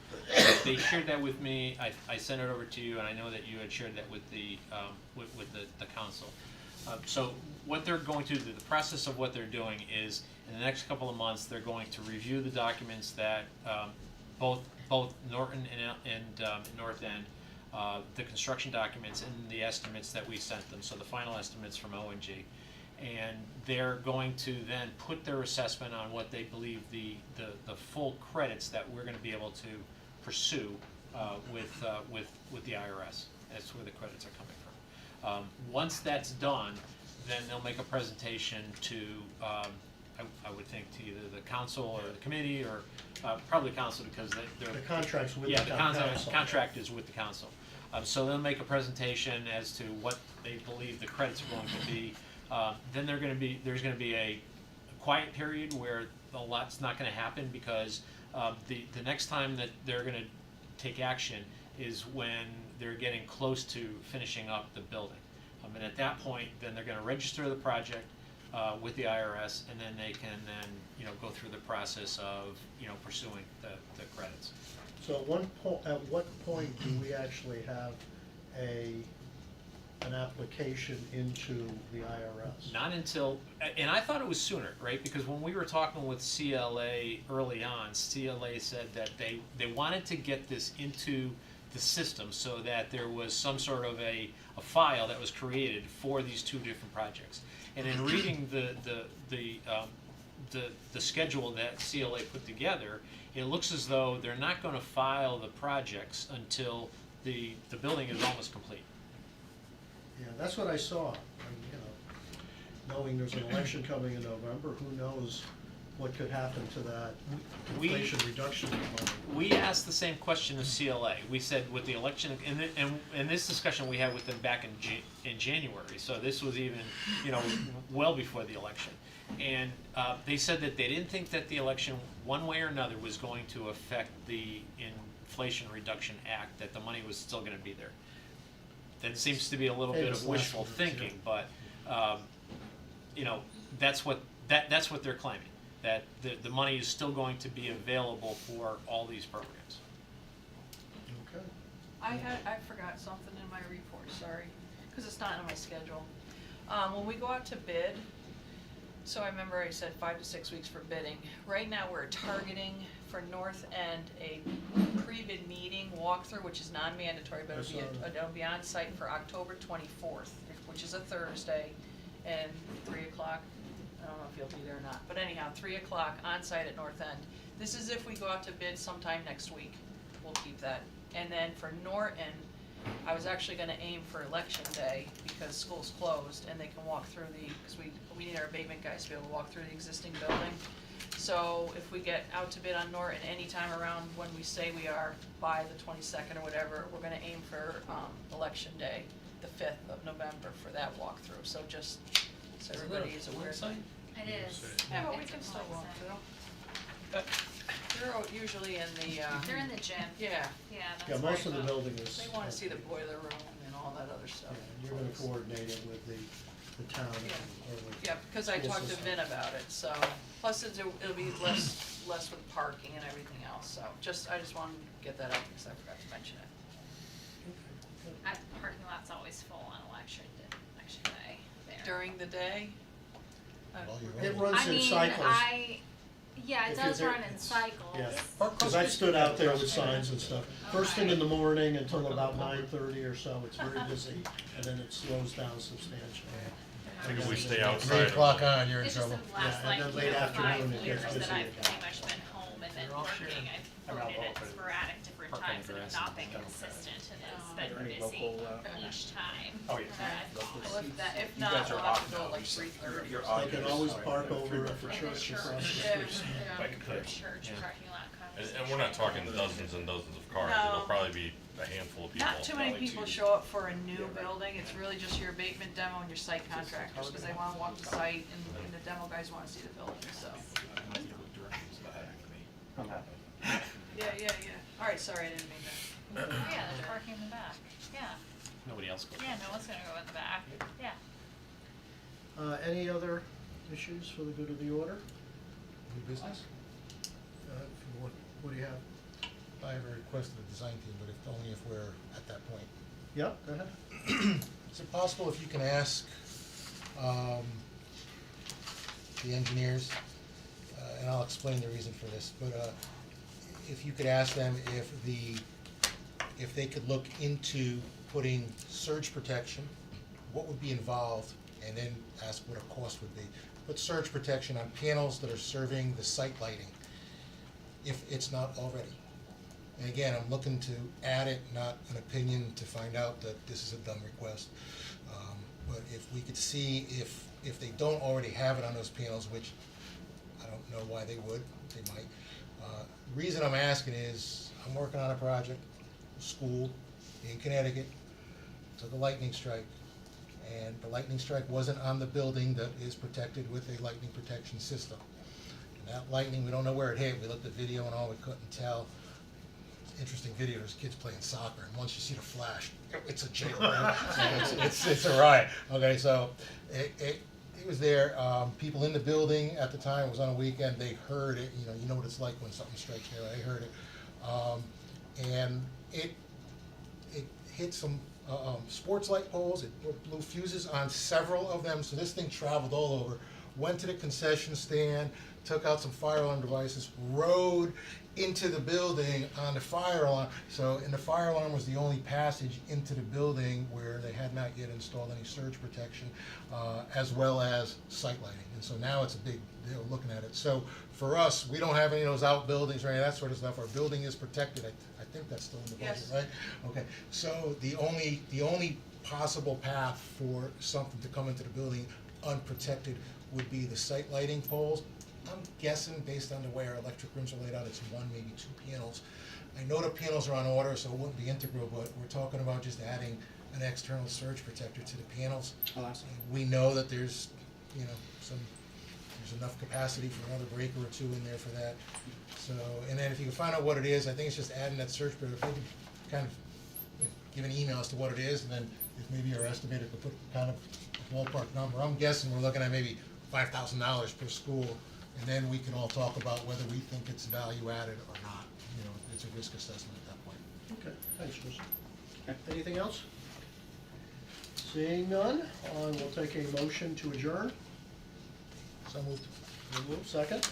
they shared that with me. I sent it over to you, and I know that you had shared that with the council. So what they're going to do, the process of what they're doing is, in the next couple of months, they're going to review the documents that both Norton and North End, the construction documents and the estimates that we sent them, so the final estimates from O&G. And they're going to then put their assessment on what they believe the full credits that we're gonna be able to pursue with the IRS. That's where the credits are coming from. Once that's done, then they'll make a presentation to, I would think, to either the council or the committee, or probably council, because they're. the contract's with the Yeah, town council. the contract is with the council. So they'll make a presentation as to what they believe the credits are going to be. Then there's gonna be a quiet period where a lot's not gonna happen, because the next time that they're gonna take action is when they're getting close to finishing up the building. And at that point, then they're gonna register the project with the IRS, and then they can go through the process of pursuing the credits. So at what point do we actually have an application into the IRS? Not until, and I thought it was sooner, right? Because when we were talking with CLA early on, CLA said that they wanted to get this into the system so that there was some sort of a file that was created for these two different projects. And in reading the schedule that CLA put together, it looks as though they're not going to file the projects until the building is almost complete. Yeah, that's what I saw. And, knowing there's an election coming in November, who knows what could happen to that inflation reduction money. We asked the same question of CLA. We said with the election, and this discussion we had with them back in January, so this was even, well before the election. And they said that they didn't think that the election, one way or another, was going to affect the Inflation Reduction Act, that the money was still gonna be there. That seems to be a little bit of wishful thinking, but, that's what they're claiming, that the money is still going to be available for all these programs. Okay. I forgot something in my report, sorry. because it's not on my schedule. When we go out to bid, so I remember I said 5 to 6 weeks for bidding. Right now, we're targeting for North End a pre-bid meeting walkthrough, which is non-mandatory, but it'll be on site for October 24th, which is a Thursday, and 3 o'clock. I don't know if you'll be there or not, but anyhow, 3 o'clock on site at North End. This is if we go out to bid sometime next week. We'll keep that. And then for Norton, I was actually gonna aim for election day because school's closed and they can walk through because we need our abatement guys to be able to walk through the existing building. So if we get out to bid on Norton anytime around when we say we are by the 22nd or whatever, we're gonna aim for, election day, the 5th of November for that walkthrough. So just so everybody is aware. It is. Yeah, but we It's a can still polling walk site. through. They're usually in the, They're in the gym. yeah, Yeah, that's Yeah, where most I of the go. building is. they wanna see the boiler room and all that other stuff. Yeah, you're gonna coordinate it with the town or the. Yeah, because I school talked to system. Vin about it, so, plus it'll be less with parking and everything else, so I just wanted to get that out because I forgot to mention it. Parking lot's always full on election day there. During the day? Well, you're It right. runs in cycles. Yeah, it If you're does there, run in it's- cycles. Yeah, cause I stood out there with signs and stuff. First thing in the morning until about 9:30 or so, it's very busy, and then it slows down substantially. I think if we stay From outside. 8 o'clock on, you're in It's just trouble. the last, Yeah, and then like, late afternoon, 5 it years gets that busy I've again. pretty much been home and then They're all working, sharing. I've floated at sporadic different Park on the times and have grass not and been don't. consistent and it's Are been there any busy local, each time. Oh, yeah. that I've gone. Well, if You not, guys are we'll have off to go now, like Lisa. 3:30. You're or off. They can always park over for And the church across the Yeah, street. yeah. Like a Your pitch. church Yeah. parking lot conversation. And we're not talking dozens and dozens of cars, No. it'll probably be a handful of people. Not too many Probably people two. show up for a new building, it's really just your abatement demo and your site contractors, because they wanna walk the site and the demo guys wanna see the building, so. Yeah, alright, sorry, I didn't mean that. Oh yeah, there's parking in the back, yeah, Nobody else goes. yeah, no one's gonna go in the back, yeah. Any other issues for the good of the order? New business? What do you have? I have a request of the design team, but if, only if we're at that point. Yep, go ahead. Is it possible if you can ask, the engineers, and I'll explain the reason for this, but, if you could ask them if they could look into putting surge protection, what would be involved, and then ask what a cost would be. Put surge protection on panels that are serving the site lighting, if it's not already. And again, I'm looking to add it, not an opinion to find out that this is a dumb request. But if we could see if they don't already have it on those panels, which I don't know why they would, they might. The reason I'm asking is, I'm working on a project, a school in Connecticut, took a lightning strike. And the lightning strike wasn't on the building that is protected with a lightning protection system. And that lightning, we don't know where it hit, we looked at video and all, we couldn't tell. Interesting video, there's kids playing soccer, and once you see the flash, it's a jail, right? So it's a riot. Okay, so it was there, people in the building at the time, it was on a weekend, they heard it, you know what it's like when something strikes there, they heard it. And it hit some sports light poles, it blew fuses on several of them, so this thing traveled all over, went to the concession stand, took out some fire alarm devices, rode into the building on the fire alarm. So, and the fire alarm was the only passage into the building where they had not yet installed any surge protection, as well as site lighting. And so now it's a big deal looking at it. So for us, we don't have any of those outbuildings or any of that sort of stuff. Our building is protected. I think that's still in the budget, Yes. right? Okay, so the only possible path for something to come into the building unprotected would be the site lighting poles. I'm guessing, based on the way our electric rooms are laid out, it's 1, maybe 2 panels. I know the panels are on order, so it wouldn't be integral, but we're talking about just adding an external surge protector to the panels. I'll ask them. We know that there's, there's enough capacity for another breaker or 2 in there for that. So, and then if you can find out what it is, I think it's just adding that surge protector. If they could kind of, give an email as to what it is, and then if maybe our estimator could put kind of a ballpark number. I'm guessing we're looking at maybe $5,000 per school, and then we can all talk about whether we think it's value added or not. It's a risk assessment at that point. Okay, thanks, Bruce. Anything else? Seeing none, we'll take a motion to adjourn. So moved. So moved. Second?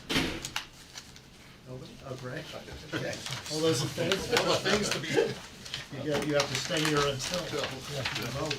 Nobody? Oh, Greg? Okay. All those in favor? Things to be. You have to stay here until. Yeah. Vote.